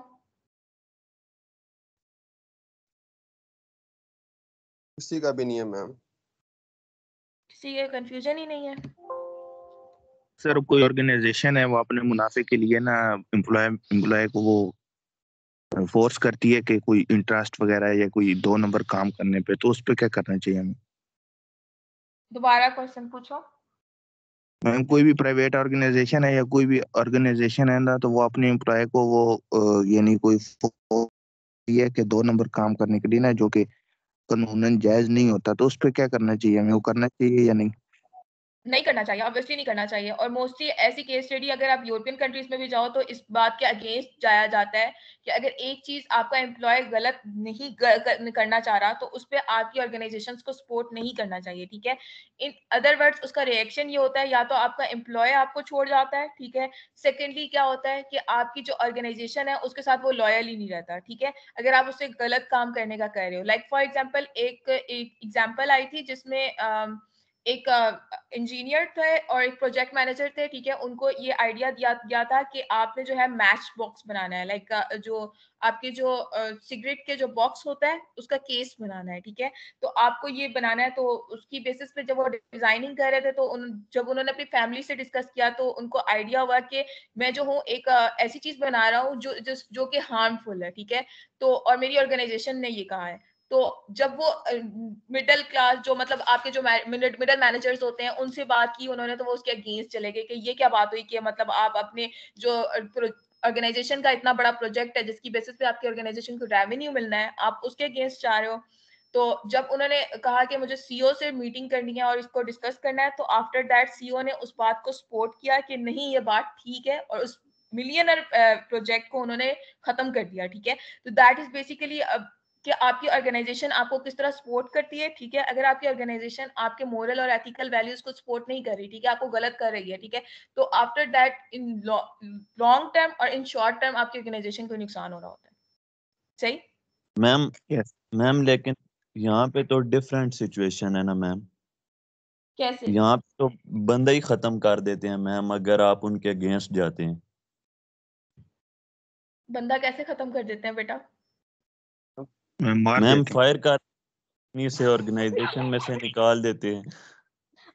किसी का भी नहीं है मैम। किसी के कंफ्यूजन ही नहीं है? सर कोई ऑर्गेनाइजेशन है, वो अपने मुनाफे के लिए ना एम्प्लॉय को वो फोर्स करती है कि कोई इंटरेस्ट वगैरह या कोई 2 नंबर काम करने पे, तो उस पे क्या करना चाहिए हमें? दोबारा क्वेश्चन पूछो। मैम कोई भी प्राइवेट ऑर्गेनाइजेशन है या कोई भी ऑर्गेनाइजेशन है ना, तो वो अपने एम्प्लॉय को वो यानी कोई है कि 2 नंबर काम करने के लिए ना, जो कि कानूनन जायज नहीं होता, तो उस पे क्या करना चाहिए हमें? वो करना चाहिए या नहीं? नहीं करना चाहिए, ऑब्वियसली नहीं करना चाहिए। और मोस्टली ऐसी केस स्टडी अगर आप यूरोपियन कंट्रीज में भी जाओ तो इस बात के अगेंस्ट जाया जाता है कि अगर एक चीज आपका एम्प्लॉय गलत नहीं करना चाह रहा तो उस पर आपकी ऑर्गेनाइजेशंस को सपोर्ट नहीं करना चाहिए, ठीक है। इन अदर वर्ड्स उसका रिएक्शन ये होता है या तो आपका एम्प्लॉय आपको छोड़ जाता है, ठीक है। सेकेंडली क्या होता है कि आपकी जो ऑर्गेनाइजेशन है उसके साथ वो लॉयल ही नहीं रहता, ठीक है, अगर आप उससे गलत काम करने का कह रहे हो। लाइक फॉर एग्जाम्पल एक एग्जाम्पल आई थी जिसमें एक इंजीनियर थे और एक प्रोजेक्ट मैनेजर थे, ठीक है। उनको ये आइडिया दिया गया था कि आपने जो है मैच बॉक्स बनाना है, लाइक जो आपके जो सिगरेट के जो बॉक्स होता है उसका केस बनाना है, ठीक है। तो आपको ये बनाना है, तो उसकी बेसिस पे जब वो डिजाइनिंग कर रहे थे तो जब उन्होंने अपनी फैमिली से डिस्कस किया तो उनको आइडिया हुआ कि मैं जो हूँ एक ऐसी चीज बना रहा हूँ जो कि हार्मफुल है, ठीक है। तो और मेरी ऑर्गेनाइजेशन ने ये कहा है। तो जब वो मिडिल क्लास जो मतलब आपके जो मिडिल मैनेजर्स होते हैं उनसे बात की उन्होंने, तो वो उसके अगेंस्ट चले गए कि ये क्या बात हुई कि मतलब आप अपने जो ऑर्गेनाइजेशन का इतना बड़ा प्रोजेक्ट है जिसकी बेसिस पे आपकी ऑर्गेनाइजेशन को रेवेन्यू मिलना है, आप उसके अगेंस्ट जा रहे हो। तो जब उन्होंने कहा कि मुझे सीईओ से मीटिंग करनी है और इसको डिस्कस करना है, तो आफ्टर दैट सीईओ ने उस बात को सपोर्ट किया कि नहीं ये बात ठीक है, और उस मिलियनर प्रोजेक्ट को उन्होंने खत्म कर दिया, ठीक है। तो दैट इज बेसिकली कि आपकी ऑर्गेनाइजेशन आपको किस तरह सपोर्ट करती है, ठीक है। अगर आपकी ऑर्गेनाइजेशन आपके मोरल और एथिकल वैल्यूज को सपोर्ट नहीं कर रही, ठीक है, आपको गलत कर रही है, ठीक है, तो after that in long term और इन शॉर्ट टर्म आपकी ऑर्गेनाइजेशन को नुकसान हो रहा होता है। सही मैम? मैम लेकिन यहाँ पे तो डिफरेंट सिचुएशन है ना मैम। कैसे? यहाँ पे तो बंदा ही खत्म कर देते हैं मैम अगर आप उनके अगेंस्ट जाते हैं। बंदा कैसे खत्म कर देते हैं बेटा? मैम फायर कर से ऑर्गेनाइजेशन में से निकाल देते हैं।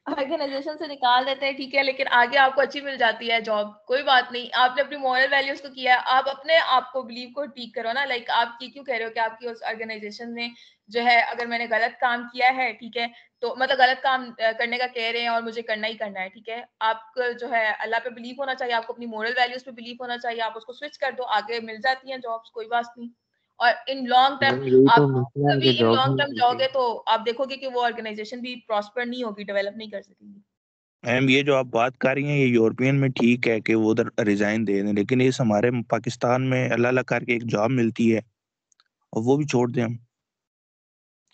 ऑर्गेनाइजेशन से निकाल देते हैं, ठीक है, लेकिन आगे आपको अच्छी मिल जाती है जॉब, कोई बात नहीं। आपने अपनी मॉरल वैल्यूज को किया है, आप अपने आप को बिलीव को ठीक करो ना। लाइक आप ये क्यों कह रहे हो कि आपकी उस ऑर्गेनाइजेशन ने जो है अगर मैंने गलत काम किया है, ठीक है, तो मतलब गलत काम करने का कह रहे हैं और मुझे करना ही करना है, ठीक है। आपको जो है अल्लाह पे बिलीव होना चाहिए, आपको अपनी मॉरल वैल्यूज पे बिलीव होना चाहिए, आप उसको स्विच कर दो, आगे मिल जाती हैं जॉब्स, कोई बात नहीं। और इन लॉन्ग टर्म यही तो आप मसला है कभी कि इन जॉब लॉन्ग नहीं टर्म मिलती। जाओगे तो आप देखोगे कि वो ऑर्गेनाइजेशन भी प्रॉस्पर नहीं होगी, डेवलप नहीं कर सकेगी। मैम ये जो आप बात कर रही हैं ये यूरोपियन में ठीक है कि वो उधर रिजाइन दे दें, लेकिन इस हमारे पाकिस्तान में अल्लाह अल्लाह करके एक जॉब मिलती है और वो भी छोड़ दें हम।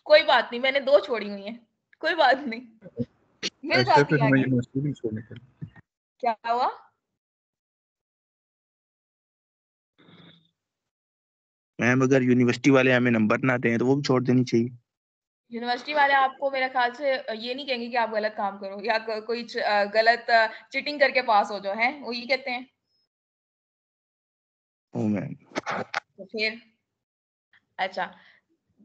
कोई बात नहीं, मैंने 2 छोड़ी हुई हैं, कोई बात नहीं, मिल ऐसे जाती फिर है हमें आगे। यूनिवर्सिटी नहीं छोड़ने के। क्या हुआ? मैम अगर यूनिवर्सिटी वाले हमें नंबर ना दें तो वो भी छोड़ देनी चाहिए। यूनिवर्सिटी वाले आपको मेरे ख्याल से ये नहीं कहेंगे कि आप गलत काम करो या कोई गलत चीटिंग करके पास हो जाओ, हैं वो ये कहते हैं। ओ मैम तो फिर अच्छा,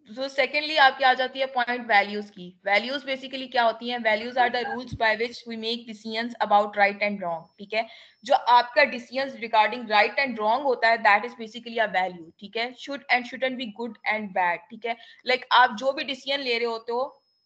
तो सेकेंडली आपकी आ जाती है पॉइंट वैल्यूज की। वैल्यूज बेसिकली क्या होती हैं? Values are the rules by which we make decisions about right and wrong, ठीक है। जो आपका decisions regarding right and wrong होता है that is basically a value, ठीक है। Should and shouldn't be good and bad, ठीक है। लाइक आप जो भी डिसीजन ले रहे होते हो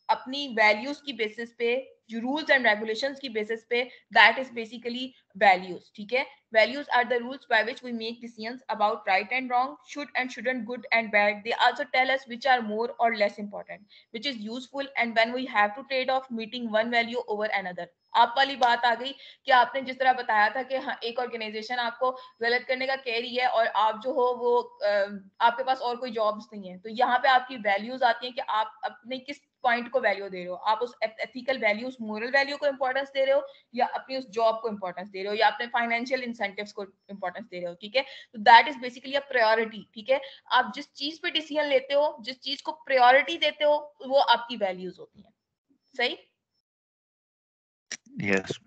अपनी वैल्यूज की बेसिस पे, जो रूल्स एंड रेगुलेशंस की बेसिस पे, दैट इज बेसिकली वैल्यूज, ठीक है। Values are the rules by which we make decisions about right and wrong, should and shouldn't, good and bad. They also tell us which are more or less important, which is useful, and when we have to trade off meeting one value over another. आप वाली बात आ गई कि आपने जिस तरह बताया था कि हाँ, एक ऑर्गेनाइजेशन आपको गलत करने का कह रही है और आप जो हो वो आपके पास और कोई जॉब्स नहीं है, तो यहाँ पे आपकी वैल्यूज आती हैं कि आप अपने किस पॉइंट को वैल्यू दे रहे हो। आप उस एथिकल वैल्यू, उस मोरल वैल्यू को इंपॉर्टेंस दे रहे हो या अपनी उस जॉब को इंपॉर्टेंस दे रहे हो या अपने फाइनेंशियल इंसेंटिव्स को इंपॉर्टेंस दे रहे हो, ठीक है। तो that is basically a priority, ठीक है। आप जिस चीज पे डिसीजन लेते हो, जिस चीज को प्रायोरिटी देते हो, वो आपकी वैल्यूज होती हैं। सही? Yes.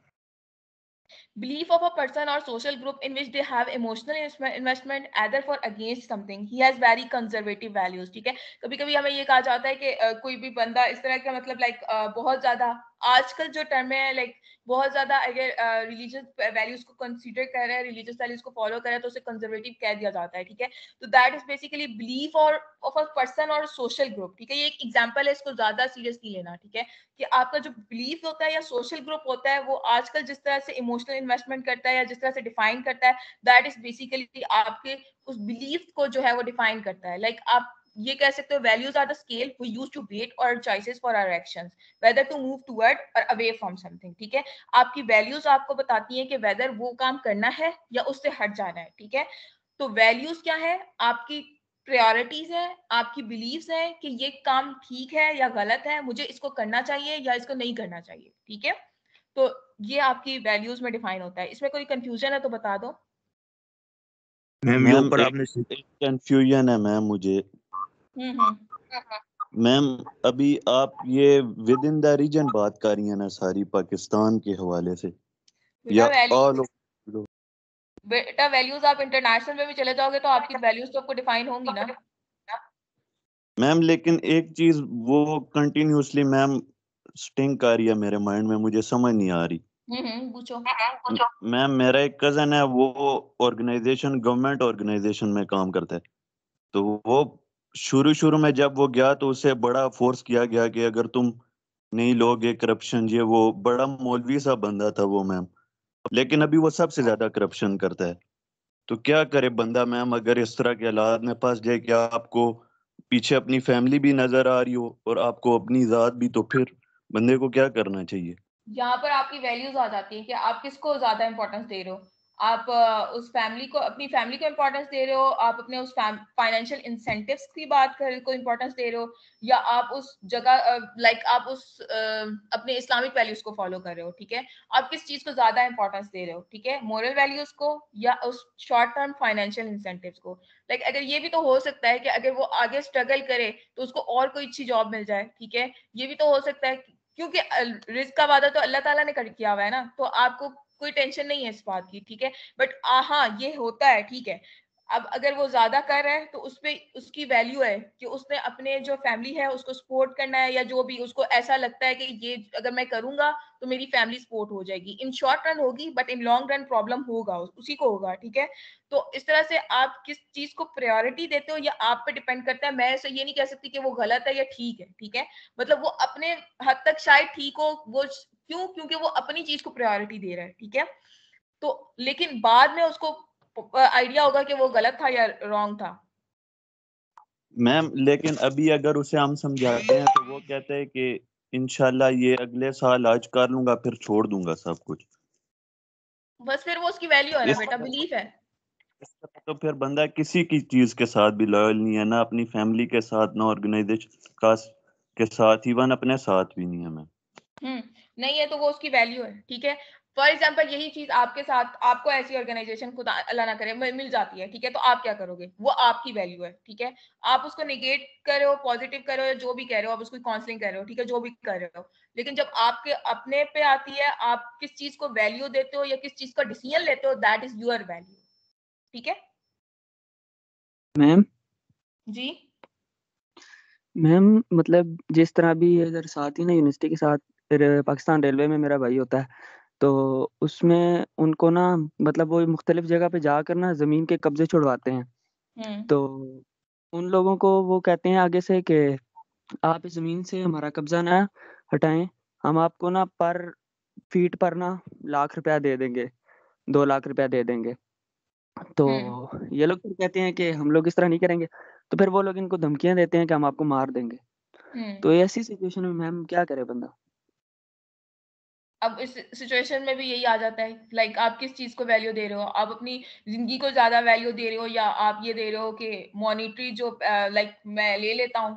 Belief of a person or social group in which they have emotional investment either for against something, he has very conservative values, ठीक है। कभी कभी हमें ये कहा जाता है कि कोई भी बंदा इस तरह का मतलब लाइक बहुत ज्यादा आजकल जो टर्म है लाइक बहुत ज्यादा अगर रिलीजियस वैल्यूज को कंसीडर कर रहा है, रिलीजियस वैल्यूज को फॉलो कर रहा है, तो उसे कंजर्वेटिव कह दिया जाता है, ठीक है। तो दैट इज बेसिकली बिलीफ और ऑफ अ पर्सन और सोशल ग्रुप, ठीक है। ये एक एग्जांपल है, इसको ज्यादा सीरियसली लेना, ठीक है। कि आपका जो बिलीफ होता है या सोशल ग्रुप होता है वो आजकल जिस तरह से इमोशनल इन्वेस्टमेंट करता है या जिस तरह से डिफाइन करता है, दैट इज बेसिकली आपके उस बिलीफ को जो है वो डिफाइन करता है। लाइक आप ये कह सकते हो values are the scale we use to weigh our choices for our actions, whether to move toward or away from something. ठीक है, आपकी वैल्यूज आपको बताती हैं कि वेदर वो काम करना है या उससे हट जाना है। ठीक है, तो वैल्यूज क्या है, आपकी प्रायोरिटीज है, आपकी बिलीव्स है कि ये काम ठीक है या गलत है, मुझे इसको करना चाहिए या इसको नहीं करना चाहिए। ठीक है, तो ये आपकी वैल्यूज में डिफाइन होता है। इसमें कोई कंफ्यूजन है तो बता दो। मैम ये मैम ऊपर एक आपने कंफ्यूजन है मैम मुझे। हम्म, मैम अभी आप ये विद इन द रीजन बात कर रही हैं ना सारी पाकिस्तान के हवाले से या बेटा ऑल बेटा वैल्यूज आप इंटरनेशनल में भी चले जाओगे तो आपकी वैल्यूज तो आपको डिफाइन होंगी ना। मैम? लेकिन एक चीज वो कंटिन्यूसली मैम स्टिंग कर रही है मेरे माइंड में, मुझे समझ नहीं आ रही। पूछो। मैम मेरा एक कजन है, वो ऑर्गेनाइजेशन गवर्नमेंट ऑर्गेनाइजेशन में काम करता है। तो वो शुरू में जब वो गया तो उसे बड़ा फोर्स किया गया कि अगर तुम नहीं लोगे करप्शन, ये वो बड़ा मौलवी सा बंदा था वो मैम, लेकिन अभी वो सबसे ज्यादा करप्शन करता है। तो क्या करे बंदा मैम अगर इस तरह के हालात में फंस जाए कि आपको पीछे अपनी फैमिली भी नजर आ रही हो और आपको अपनी जात भी, तो फिर बंदे को क्या करना चाहिए? यहाँ पर आपकी वैल्यूज आ जाती है कि आप किसको ज्यादा इंपॉर्टेंस दे रहे हो। आप उस फैमिली को, अपनी फैमिली को इंपॉर्टेंस दे रहे हो, आप अपने उस फाइनेंशियल इंसेंटिव्स की बात कर को इंपॉर्टेंस दे रहे हो, या आप उस जगह लाइक आप उस अपने इस्लामिक वैल्यूज को फॉलो कर रहे हो। ठीक है, आप किस चीज को ज्यादा इंपॉर्टेंस दे रहे हो। ठीक है, मोरल वैल्यूज को या उस शॉर्ट टर्म फाइनेंशियल इंसेंटिव्स को। लाइक अगर ये भी तो हो सकता है कि अगर वो आगे स्ट्रगल करे तो उसको और कोई अच्छी जॉब मिल जाए। ठीक है, ये भी तो हो सकता है क्योंकि रिस्क का वादा तो अल्लाह ताला ने किया हुआ है ना, तो आपको कोई टेंशन नहीं है इस बात की। ठीक है, बट हाँ ये होता है। ठीक है, अब अगर वो ज्यादा कर रहा है तो उसपे उसकी वैल्यू है कि उसने अपने जो फैमिली है उसको सपोर्ट करना है, या जो भी उसको ऐसा लगता है कि ये अगर मैं करूंगा तो मेरी फैमिली सपोर्ट हो जाएगी। इन शॉर्ट रन होगी but in long run problem होगा, उसी को होगा। ठीक है, तो इस तरह से आप किस चीज को प्रायोरिटी देते हो या आप पे डिपेंड करता है। मैं ऐसे ये नहीं कह सकती कि वो गलत है या ठीक है। ठीक है, मतलब वो अपने हद तक शायद ठीक हो, वो क्यों, क्योंकि वो अपनी चीज को प्रायोरिटी दे रहा है। ठीक है, तो लेकिन बाद में उसको आइडिया होगा कि वो गलत था या रॉन्ग था। मैम लेकिन अभी अगर उसे हम समझाते हैं तो वो कहते हैं कि इंशाल्लाह ये अगले साल आज कर लूंगा फिर छोड़ दूंगा सब कुछ। बस फिर वो उसकी वैल्यू है ना इस बेटा, बिलीफ है। तो फिर बंदा किसी की चीज के साथ भी लॉयल नहीं है, ना अपनी फैमिली के साथ, ना ऑर्गेनाइजेशन का के साथ, इवन अपने साथ भी नहीं है मैम। नहीं है तो वो उसकी वैल्यू है। ठीक है, फॉर एग्जाम्पल यही चीज आपके साथ, आपको ऐसी ऑर्गेनाइजेशन खुदा अल्लाह ना करे मिल जाती है। ठीक है, तो आप क्या करोगे, वो आपकी वैल्यू है। ठीक है, आप उसको निगेट कर रहे हो, पॉजिटिव कर रहे हो, या जो भी कह रहे हो, आप उसको काउंसलिंग कर रहे हो। ठीक है, जो भी कर रहे हो, लेकिन जब आपके अपने पे आती है, आप किस चीज को वैल्यू देते हो या किस चीज का डिसीजन लेते हो, दैट इज योर वैल्यू। ठीक है मैम जी। मैम मतलब जिस तरह भी इधर साथ ही ना यूनिवर्सिटी के साथ पाकिस्तान रेलवे में मेरा भाई होता है, तो उसमें उनको ना मतलब वो मुख्तलिफ जगह पे जाकर ना ज़मीन के कब्जे छुड़वाते हैं। तो उन लोगों को वो कहते हैं आगे से कि आप इस ज़मीन से हमारा कब्जा ना हटाएं, हम आपको ना पर फीट पर ना ₹1,00,000 दे देंगे, ₹2,00,000 दे देंगे। तो ये लोग फिर कहते हैं कि हम लोग इस तरह नहीं करेंगे, तो फिर वो लोग इनको धमकियाँ देते हैं कि हम आपको मार देंगे। तो ऐसी सिचुएशन में मैम क्या करे बंदा? अब इस सिचुएशन में भी यही आ जाता है, लाइक आप किस चीज को वैल्यू दे रहे हो, आप अपनी जिंदगी को ज्यादा वैल्यू दे रहे हो, या आप ये दे रहे हो कि मॉनिटरी जो लाइक मैं ले लेता हूँ।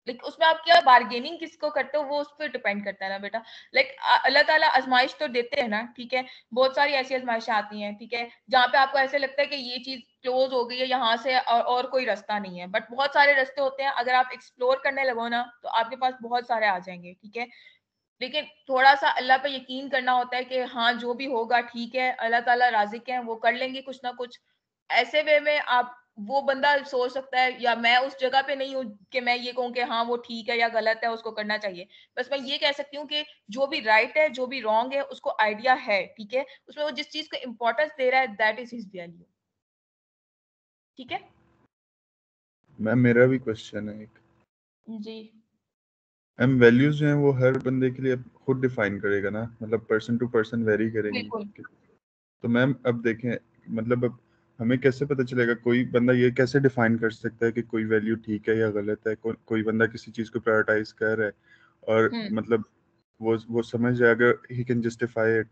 लाइक उसमें आप क्या बार्गेनिंग किसको करते हो, वो उस पर डिपेंड करता है ना बेटा। लाइक अल्लाह ताला आजमाइश तो देते हैं ना। ठीक है, बहुत सारी ऐसी आजमाइशें आती हैं। ठीक है, जहाँ पे आपको ऐसे लगता है कि ये चीज क्लोज हो गई है, यहाँ से और कोई रास्ता नहीं है, बट बहुत सारे रास्ते होते हैं। अगर आप एक्सप्लोर करने लगो ना तो आपके पास बहुत सारे आ जाएंगे। ठीक है, लेकिन थोड़ा सा अल्लाह पे यकीन करना होता है कि हाँ जो भी होगा ठीक है, अल्लाह ताला राज़िक है, वो कर लेंगे कुछ ना कुछ। ऐसे वे में आप, वो बंदा सोच सकता है, या मैं उस जगह पे नहीं हूँ कि मैं ये कहूँ कि हाँ वो ठीक है या गलत है, उसको करना चाहिए। बस मैं ये कह सकती हूँ कि जो भी राइट है, जो भी रॉन्ग है, उसको आइडिया है। ठीक है, उसमें वो जिस चीज को इंपॉर्टेंस दे रहा है, दैट इज हिज वैल्यू। ठीक है मैम मेरा भी क्वेश्चन है एक। जी। मैम वैल्यूज जो हैं वो हर बंदे के लिए खुद डिफाइन करेगा ना, मतलब पर्सन टू पर्सन वेरी करेंगी। बिल्कुल। तो मैम अब देखें, मतलब अब हमें कैसे पता चलेगा? कोई बंदा ये कैसे डिफाइन कर सकता है कि कोई वैल्यू ठीक है या गलत है? कोई बंदा किसी चीज को प्रायोरिटाइज कर रहा है और मतलब वो समझ जाए, अगर ही कैन जस्टिफाई इट,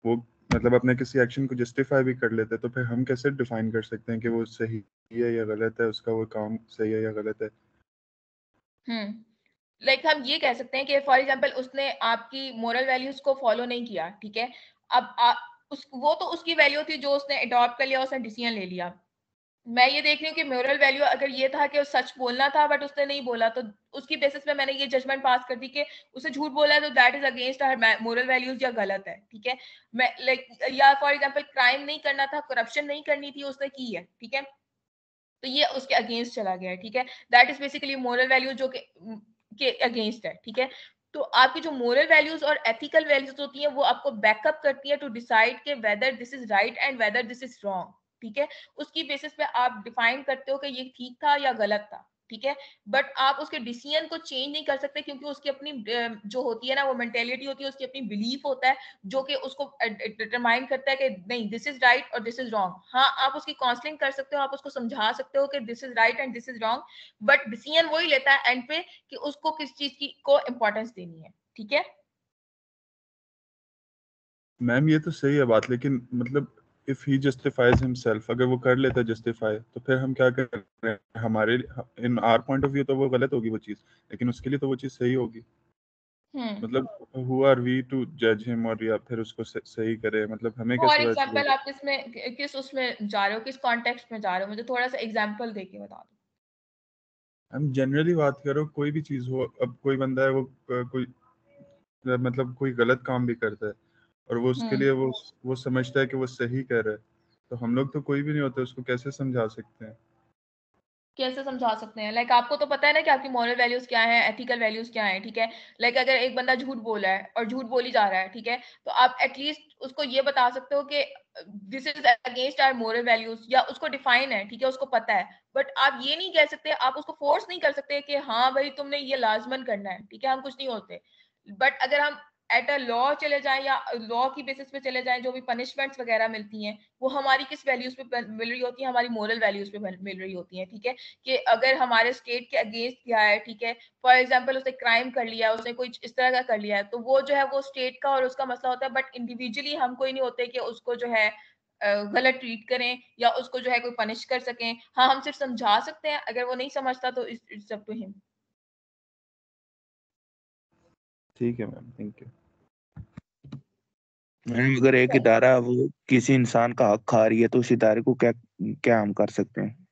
वो मतलब अपने किसी एक्शन को जस्टिफाई भी कर लेते हैं, तो फिर हम कैसे डिफाइन कर सकते हैं कि वो सही है या गलत है, उसका वो काम सही है या गलत है? लाइक हम ये कह सकते हैं कि फॉर एग्जांपल उसने आपकी मोरल वैल्यूज को फॉलो नहीं किया, ठीक है। अब वो तो उसकी वैल्यू थी जो उसने अडॉप्ट कर लिया, उसने डिसीजन ले लिया। मैं ये देख रही हूँ कि मोरल वैल्यू अगर ये था कि वो सच बोलना था बट उसने नहीं बोला, तो उसकी बेसिस पे मैंने ये जजमेंट पास कर दी कि उसे झूठ बोला है तो that is against her moral values या गलत है, ठीक है। मैं लाइक या फॉर एग्जांपल क्राइम नहीं करना था, करप्शन नहीं करनी थी, उसने की है, ठीक है, तो ये उसके अगेंस्ट चला गया है, ठीक है। That is basically moral value जो के अगेंस्ट है, ठीक है। तो आपकी जो मोरल वैल्यूज और एथिकल वैल्यूज होती हैं वो आपको बैकअप करती है टू डिसाइड के whether this is right and whether this is wrong, ठीक है। उसकी बेसिस पे आप डिफाइन करते हो कि ये ठीक था या गलत था, ठीक है। बट आप उसके डिसीजन को चेंज नहीं कर सकते क्योंकि उसकी अपनी जो होती है ना, वो मेंटेलिटी होती है, उसकी अपनी बिलीफ होता है जो कि उसको डिटरमाइन करता है कि नहीं दिस इज राइट और दिस इज रॉन्ग। हाँ, आप उसकी काउंसलिंग कर सकते हो, आप उसको समझा सकते हो कि this is right and this is wrong, but decision वही लेता है एंड पे कि उसको किस चीज की को इम्पोर्टेंस देनी है, ठीक है। मैम ये तो सही है बात, लेकिन मतलब इफ ही जस्टिफाइज हिमसेल्फ, अगर वो कर लेता है जस्टिफाई, तो फिर हम क्या कर रहे हैं? हमारे in our point of view तो वो गलत होगी वो चीज, लेकिन उसके लिए तो वो चीज सही होगी। मतलब हु आर वी टू जज हिम, और या फिर उसको सही करे? मतलब हमें फॉर कैसे पता एग्जाम्पल चलेगा? आप किस उसमें जा रहे हो, किस कॉन्टेक्स्ट में जा रहे हो, मुझे थोड़ा सा एग्जाम्पल देके बता दो। हम जनरली बात करो, कोई भी चीज हो, अब कोई बंदा है वो कोई मतलब कोई गलत काम भी करता है और वो उसके लिए वो समझता है कि वो सही कर रहा है, तो हम लोग तो कोई भी नहीं होते, उसको कैसे समझा सकते हैं? कैसे समझा सकते हैं? लाइक आपको तो पता है ना कि आपकी मॉरल वैल्यूज क्या है, एथिकल वैल्यूज क्या है, ठीक है। लाइक अगर एक बंदा झूठ बोल रहा है और झूठ बोली जा रहा है, ठीक है, तो आप एटलीस्ट उसको ये बता सकते हो कि this is against our moral values, या उसको डिफाइन है, ठीक है, उसको पता है। बट आप ये नहीं कह सकते, आप उसको फोर्स नहीं कर सकते कि हाँ भाई तुमने ये लाजमन करना है, ठीक है, हम कुछ नहीं होते। बट अगर हम एट अ लॉ चले जाएं या लॉ की बेसिस पे चले जाएं, जो भी पनिशमेंट्स वगैरह मिलती हैं वो हमारी किस वैल्यूज पे मिल रही होती है, हमारी मोरल वैल्यूज पे मिल रही होती है, ठीक है। कि अगर हमारे स्टेट के अगेंस्ट किया है, ठीक है, फॉर एग्जाम्पल उसने क्राइम कर लिया, उसने कोई इस तरह का कर लिया है, तो वो जो है वो स्टेट का और उसका मसला होता है। बट इंडिविजुअली हम कोई नहीं होते कि उसको जो है गलत ट्रीट करें या उसको जो है कोई पनिश कर सकें। हाँ, हम सिर्फ समझा सकते हैं, अगर वो नहीं समझता तो इट्स अप टू हिम। ठीक है मैम, थैंक यू। मैम अगर एक इदारा वो किसी इंसान का हक खा रही है तो उस इदारे को क्या क्या हम कर सकते हैं?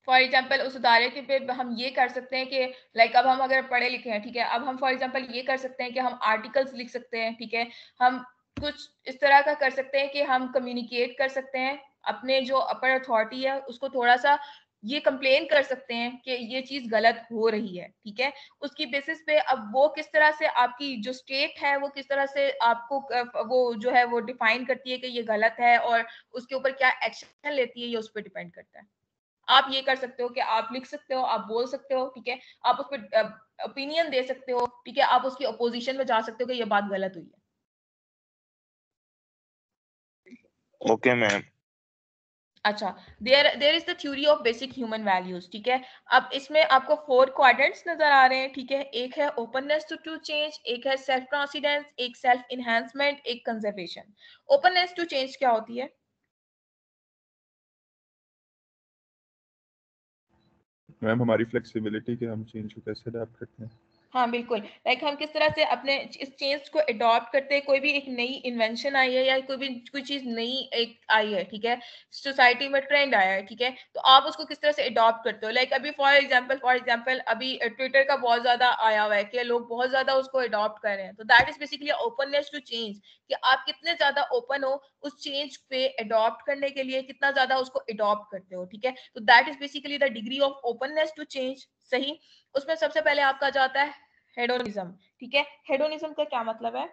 फॉर एग्जाम्पल उस उदाहरण के पे हम ये कर सकते हैं कि लाइक अब हम अगर पढ़े लिखे हैं, ठीक है, अब हम फॉर एग्जाम्पल ये कर सकते हैं कि हम आर्टिकल्स लिख सकते हैं, ठीक है। हम कुछ इस तरह का कर सकते हैं कि हम कम्युनिकेट कर सकते हैं अपने जो अपर अथॉरिटी है उसको, थोड़ा सा ये कंप्लेन कर सकते हैं कि ये चीज गलत हो रही है, ठीक है। उसकी बेसिस पे अब वो किस तरह से आपकी जो स्टेट है वो किस तरह से आपको वो जो है वो डिफाइन करती है कि ये गलत है और उसके ऊपर क्या एक्शन लेती है, ये उस पर डिपेंड करता है। आप ये कर सकते हो कि आप लिख सकते हो, आप बोल सकते हो, ठीक है, आप उस पर ओपिनियन दे सकते हो, ठीक है, आप उसकी अपोजिशन में जा सकते हो कि ये बात गलत हुई है। Okay ma'am. अच्छा, there is the theory of basic human values, ठीक है। अब इसमें आपको 4 क्वाड्रेंट्स नजर आ रहे हैं, ठीक है। एक है ओपननेस टू चेंज, एक है सेल्फ ट्रांसीडेंस, एक सेल्फ इनहेंसमेंट, एक कंजर्वेशन। ओपननेस टू चेंज क्या होती है? मैम हमारी फ्लेक्सिबिलिटी कि हम चेंज को कैसे अडेप्ट करते हैं। हाँ बिल्कुल, लाइक हम किस तरह से अपने इस चेंज को अडॉप्ट करते हैं। कोई भी एक नई इन्वेंशन आई है या कोई चीज नई एक आई है, ठीक है, सोसाइटी में ट्रेंड आया है, ठीक है, तो आप उसको किस तरह से अडॉप्ट करते हो। लाइक अभी फॉर एग्जांपल अभी ट्विटर का बहुत ज्यादा आया हुआ है कि लोग बहुत ज्यादा उसको अडॉप्ट कर रहे हैं, तो that is basically openness to change, कि आप कितने ज्यादा ओपन हो उस चेंज पे अडॉप्ट करने के लिए, कितना ज्यादा उसको अडॉप्ट करते हो, ठीक है। तो that is basically the degree of openness to change, सही। उसमें सबसे पहले आपका जाता है हेडोनिज्म, ठीक है। हेडोनिज्म का क्या मतलब है?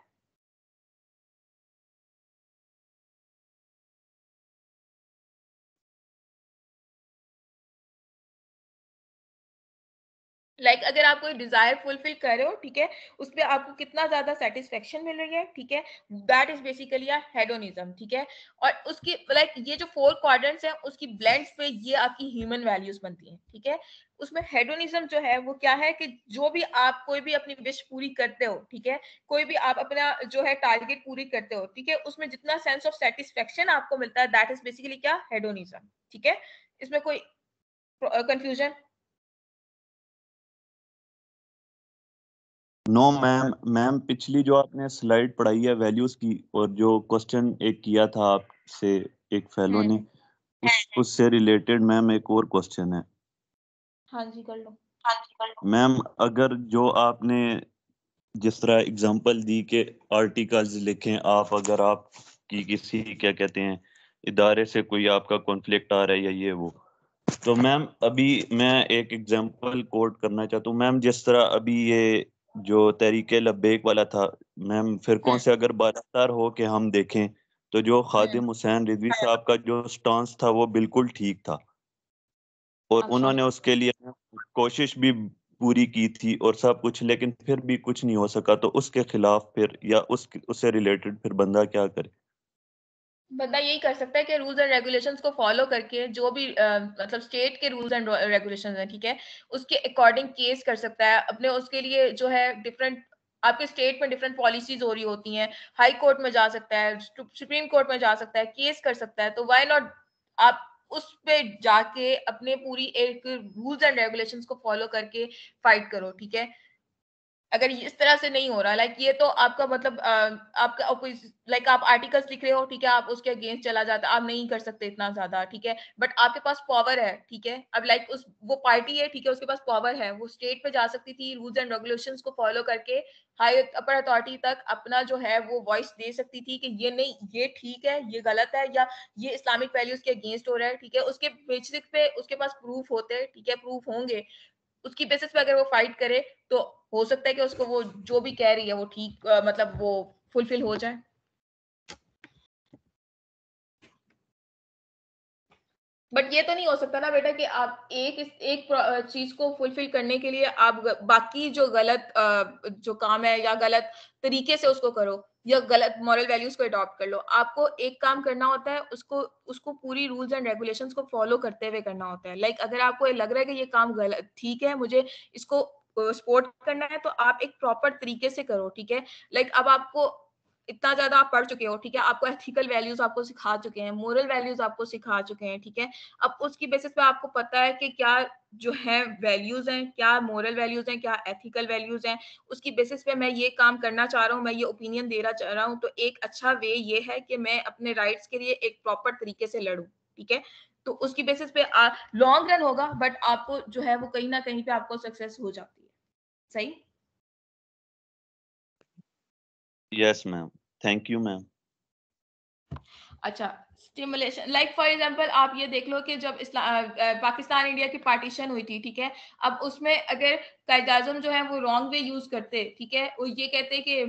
लाइक अगर आप कोई डिजायर फुलफिल कर रहे हो, ठीक है, उस पे आपको कितना ज्यादा सेटिस्फेक्शन मिल रही है, ठीक है, that is basically a hedonism, ठीक है। और उसकी लाइक ये जो 4 क्वाड्रेंट्स हैं उसकी ब्लेंड्स पे ये आपकी ह्यूमन वैल्यूज बनती हैं, ठीक है। उसमें हेडोनिज्म जो है वो क्या है कि जो भी आप कोई भी अपनी विश पूरी करते हो, ठीक है, कोई भी आप अपना जो है टारगेट पूरी करते हो, ठीक है, उसमें जितना सेंस ऑफ सेटिस्फेक्शन आपको मिलता है दैट इज बेसिकली क्या, हेडोनिज्म, ठीक है। इसमें कोई कंफ्यूजन? नो मैम, मैम पिछली जो आपने स्लाइड पढ़ाई है वैल्यूज की, और जो क्वेश्चन एक किया था आपसे एक फेलो ने, उससे रिलेटेड मैम एक और क्वेश्चन है। हाँ जी, कर लो। मैम अगर जो आपने जिस तरह एग्जांपल दी कि आर्टिकल्स लिखें आप, अगर आप की किसी क्या कहते हैं इदारे से कोई आपका कॉन्फ्लिक्ट आ रहा है या ये वो, तो मैम अभी मैं एक एग्जांपल कोट करना चाहता हूँ मैम। जिस तरह अभी ये जो तहरीके लब्बैक वाला था मैम, फिरकों से अगर बालातर हो के हम देखें तो जो खादिम हुसैन रिजवी साहब का जो स्टांस था वो बिल्कुल ठीक था, और अच्छा। उन्होंने उसके लिए कोशिश भी पूरी की थी और सब कुछ, लेकिन फिर भी कुछ नहीं हो सका। तो उसके खिलाफ फिर या उससे रिलेटेड फिर बंदा क्या करे? बंदा यही कर सकता है कि रूल्स एंड रेगुलेशंस को फॉलो करके जो भी मतलब स्टेट के रूल्स एंड रेगुलेशंस हैं, ठीक है, उसके अकॉर्डिंग केस कर सकता है अपने, उसके लिए जो है डिफरेंट आपके स्टेट में डिफरेंट पॉलिसीज हो रही होती हैं, हाई कोर्ट में जा सकता है, सुप्रीम कोर्ट में जा सकता है, केस कर सकता है। तो व्हाई नॉट आप उस पे जाके अपने पूरी एक रूल्स एंड रेगुलेशंस को फॉलो करके फाइट करो, ठीक है। अगर इस तरह से नहीं हो रहा, लाइक ये तो आपका मतलब आपका लाइक आप आर्टिकल्स लिख रहे हो, ठीक है, आप उसके अगेंस्ट चला जाता, आप नहीं कर सकते इतना ज्यादा, ठीक है, बट आपके पास पावर है, ठीक है। अब लाइक उस वो पार्टी है, ठीक है, उसके पास पावर है, वो स्टेट पे जा सकती थी, रूल्स एंड रेगुलेशंस को फॉलो करके हाई अपर अथॉरिटी तक अपना जो है वो वॉइस दे सकती थी कि ये नहीं, ये ठीक है, ये गलत है, या ये इस्लामिक वैल्यूज के अगेंस्ट हो रहा है, ठीक है। उसके बेसिस पे उसके पास प्रूफ होते, ठीक है, प्रूफ होंगे, उसकी बेसिस पे अगर वो फाइट करे तो हो सकता है कि उसको वो जो भी कह रही है वो ठीक मतलब वो फुलफिल हो जाए। बट ये तो नहीं हो सकता ना बेटा कि आप एक चीज को फुलफिल करने के लिए आप बाकी जो गलत जो काम है या गलत तरीके से उसको करो या गलत मॉरल वैल्यूज को अडॉप्ट कर लो। आपको एक काम करना होता है, उसको उसको पूरी रूल्स एंड रेगुलेशंस को फॉलो करते हुए करना होता है। लाइक अगर आपको लग रहा है कि ये काम गलत ठीक है, मुझे इसको सपोर्ट करना है, तो आप एक प्रॉपर तरीके से करो, ठीक है। लाइक अब आपको इतना ज्यादा आप पढ़ चुके हो, ठीक है, आपको एथिकल वैल्यूज आपको सिखा चुके हैं, मोरल वैल्यूज आपको सिखा चुके हैं, ठीक है। अब उसकी बेसिस पे आपको पता है कि क्या जो है वैल्यूज हैं, क्या मोरल वैल्यूज हैं, क्या एथिकल वैल्यूज हैं, उसकी बेसिस पे मैं ये काम करना चाह रहा हूँ, मैं ये ओपिनियन देना चाह रहा हूँ। तो एक अच्छा वे ये है कि मैं अपने राइट्स के लिए एक प्रॉपर तरीके से लड़ूं, ठीक है। तो उसकी बेसिस पे लॉन्ग रन होगा, बट आपको जो है वो कहीं ना कहीं पे आपको सक्सेस हो जाती है। सही। Yes ma'am, thank you ma'am. अच्छा, स्टिमुलेशन लाइक फॉर एग्जांपल आप ये देख लो कि जब पाकिस्तान इंडिया की पार्टीशन हुई थी, ठीक है, अब उसमें अगर कायद-ए-आज़म जो है वो रॉन्ग वे यूज करते, ठीक है, वो ये कहते कि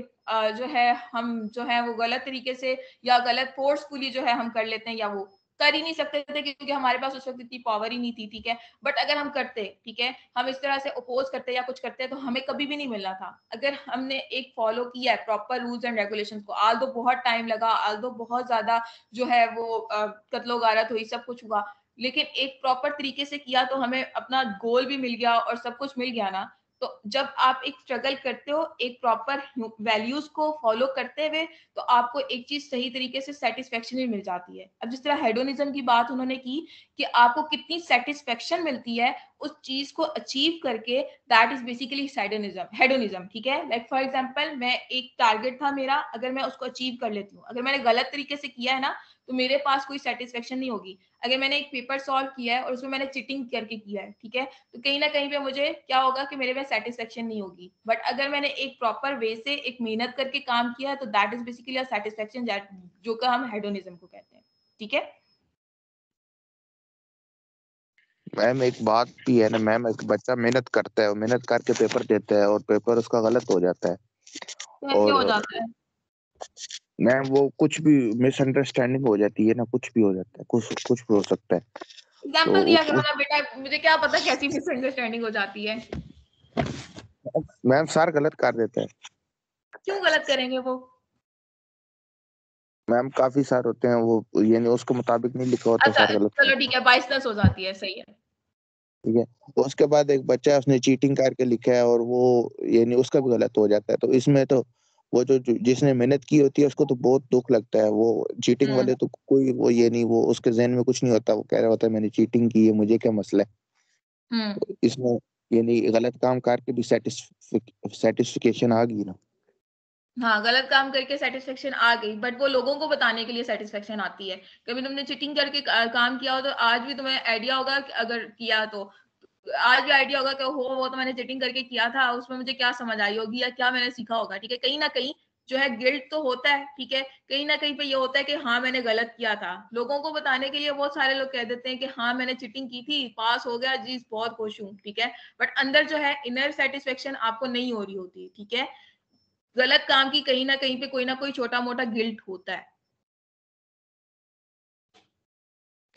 जो है हम जो है वो गलत तरीके से या गलत फोर्सफुली जो है हम कर लेते हैं, या वो कर ही नहीं सकते थे क्योंकि हमारे पास उस वक्त इतनी पावर ही नहीं थी, ठीक है। बट अगर हम करते, ठीक है, हम इस तरह से अपोज करते या कुछ करते तो हमें कभी भी नहीं मिलना था। अगर हमने एक फॉलो किया है प्रॉपर रूल्स एंड रेगुलेशंस को, आल दो बहुत टाइम लगा, आल दो बहुत ज्यादा जो है वो कत्लो गारत हुई, सब कुछ हुआ, लेकिन एक प्रॉपर तरीके से किया तो हमें अपना गोल भी मिल गया और सब कुछ मिल गया ना। तो जब आप एक स्ट्रगल करते हो एक प्रॉपर वैल्यूज को फॉलो करते हुए, तो आपको एक चीज सही तरीके से सेटिस्फेक्शन भी मिल जाती है। अब जिस तरह हेडोनिज्म की बात उन्होंने की कि आपको कितनी सेटिस्फेक्शन मिलती है उस चीज को अचीव करके, दैट इज बेसिकली हेडोनिज्म, ठीक है। लाइक फॉर एग्जांपल मैं एक टारगेट था मेरा, अगर मैं उसको अचीव कर लेती हूँ, अगर मैंने गलत तरीके से किया है ना तो मेरे पास कोई सेटिस्फेक्शन नहीं होगी। अगर मैंने एक पेपर सॉल्व किया है और उसमें मैंने चीटिंग करके किया है, ठीक है, तो कहीं ना कहीं पे मुझे क्या होगा कि मेरे में सेटिस्फेक्शन नहीं होगी। बट अगर मैंने एक प्रॉपर वे से एक मेहनत करके काम किया है तो that is basically a satisfaction, जो कि हम हेडोनिज्म को कहते हैं, ठीक है। मैम एक बात भी है ना मैम, एक बच्चा मेहनत करता है और मेहनत करके पेपर देता है और पेपर उसका गलत हो जाता है, कैसे हो और जाता है? मैम वो कुछ भी मिसअंडरस्टैंडिंग हो जाती है ना, कुछ भी हो जाता है, कुछ भी हो सकता है। तो एग्जाम्पल दिया करो ना बेटा, मुझे क्या पता कैसी मिसअंडरस्टैंडिंग हो जाती है। मैम सर गलत कर देते हैं क्यों गलत करेंगे वो? मैम, काफी सार होते हैं वो, यानी उसके मुताबिक नहीं लिखा होता, अच्छा सर गलत चलो ठीक है, बाइसनेस हो जाती है, सही है। ठीक है। उसके बाद एक बच्चा है, उसने चीटिंग करके लिखा है और वो यानी उसका भी गलत हो जाता है। तो इसमें तो वो जिसने मेहनत की होती है उसको तो बहुत दुख लगता है। वो चीटिंग वाले तो कोई वो ये नहीं, वो उसके जहन में कुछ नहीं होता, वो कह रहा होता है मैंने चीटिंग की है, मुझे क्या मसला है। तो इसमें यानी गलत काम करके भी सेटिस्फिकेशन आ गई ना। हाँ, गलत काम करके सेटिस्फेक्शन आ गई, बट वो लोगों को बताने के लिए सेटिस्फेक्शन आती है। कभी तुमने चीटिंग करके काम किया हो तो आज भी तुम्हें आइडिया होगा कि अगर किया तो आज भी आइडिया होगा कि हो वो तो मैंने चीटिंग करके किया था, उसमें मुझे क्या समझ आई होगी या क्या मैंने सीखा होगा। ठीक है, कहीं ना कहीं जो है गिल्ट तो होता है। ठीक है, कहीं ना कहीं पे ये होता है कि हाँ मैंने गलत किया था। लोगों को बताने के लिए बहुत सारे लोग कह देते हैं कि हाँ मैंने चीटिंग की थी, पास हो गया जी, बहुत खुश हूँ। ठीक है, बट अंदर जो है इनर सेटिस्फेक्शन आपको नहीं हो रही होती। ठीक है, गलत काम की कहीं ना कहीं पे कोई ना कोई छोटा मोटा गिल्ट होता है।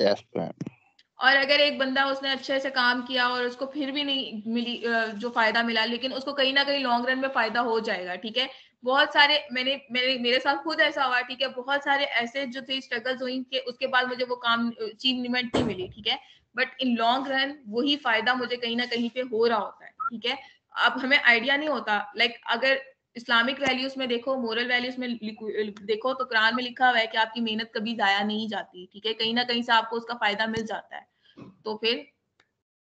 Yes, ma'am. और अगर एक बंदा उसने अच्छे से काम किया और उसको फिर भी नहीं मिली जो फायदा मिला, लेकिन उसको कहीं ना कहीं लॉन्ग रन में फायदा हो जाएगा। ठीक है, बहुत सारे मेरे साथ खुद ऐसा हुआ। ठीक है, बहुत सारे ऐसे जो थे स्ट्रगल्स हुई कि उसके बाद मुझे वो काम अचीवमेंट नहीं मिली। ठीक है, बट इन लॉन्ग रन वही फायदा मुझे कहीं ना कहीं पे हो रहा होता है। ठीक है, अब हमें आइडिया नहीं होता, लाइक अगर इस्लामिक वैल्यूज में देखो, मोरल वैल्यूज में देखो तो कुरान में लिखा हुआ है कि आपकी मेहनत कभी जाया नहीं जाती। ठीक है, कहीं ना कहीं से आपको उसका फायदा मिल जाता है, तो फिर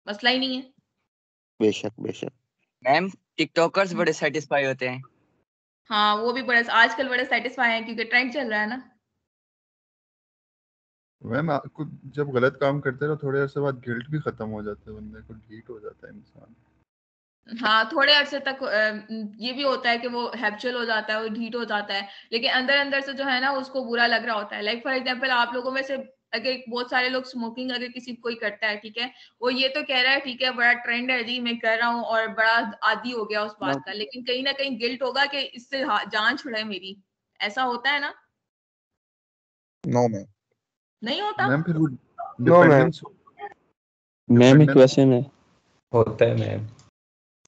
मसला ही नहीं है। बेशक बेशक। मैम टिकटॉकर्स बड़े सेटिस्फाई होते हैं। हाँ, वो भी बड़े आजकल बड़े सेटिस्फाई हैं क्योंकि ट्रेंड चल रहा है ना। मैम आपको जब गलत काम करते हैं तो थोड़े अरसे बाद गिल्ट भी खत्म हो जाता है, बंदे को ढीठ हो जाता है इंसान। हाँ, थोड़े अरसे तक ये भी होता है कि वो हैबिचुअल हो जाता है, वो ढीठ हो जाता है, लेकिन अंदर अंदर से जो है ना उसको बुरा लग रहा होता है। लाइक फॉर एग्जांपल आप लोगों में से अगर बहुत सारे लोग स्मोकिंग अगर किसी कोई करता है, ठीक है, वो ये तो कह रहा है ठीक है बड़ा ट्रेंड है जी मैं कर रहा हूँ और बड़ा आदी हो गया उस बात का, लेकिन कहीं ना कहीं गिल्ट होगा कि इससे जान छुड़े मेरी। ऐसा होता है ना? No ma'am. नहीं होता? मैम फिर वो नो मैम। डिपेंडेंस मैम एक क्वेश्चन है। होता है मैम।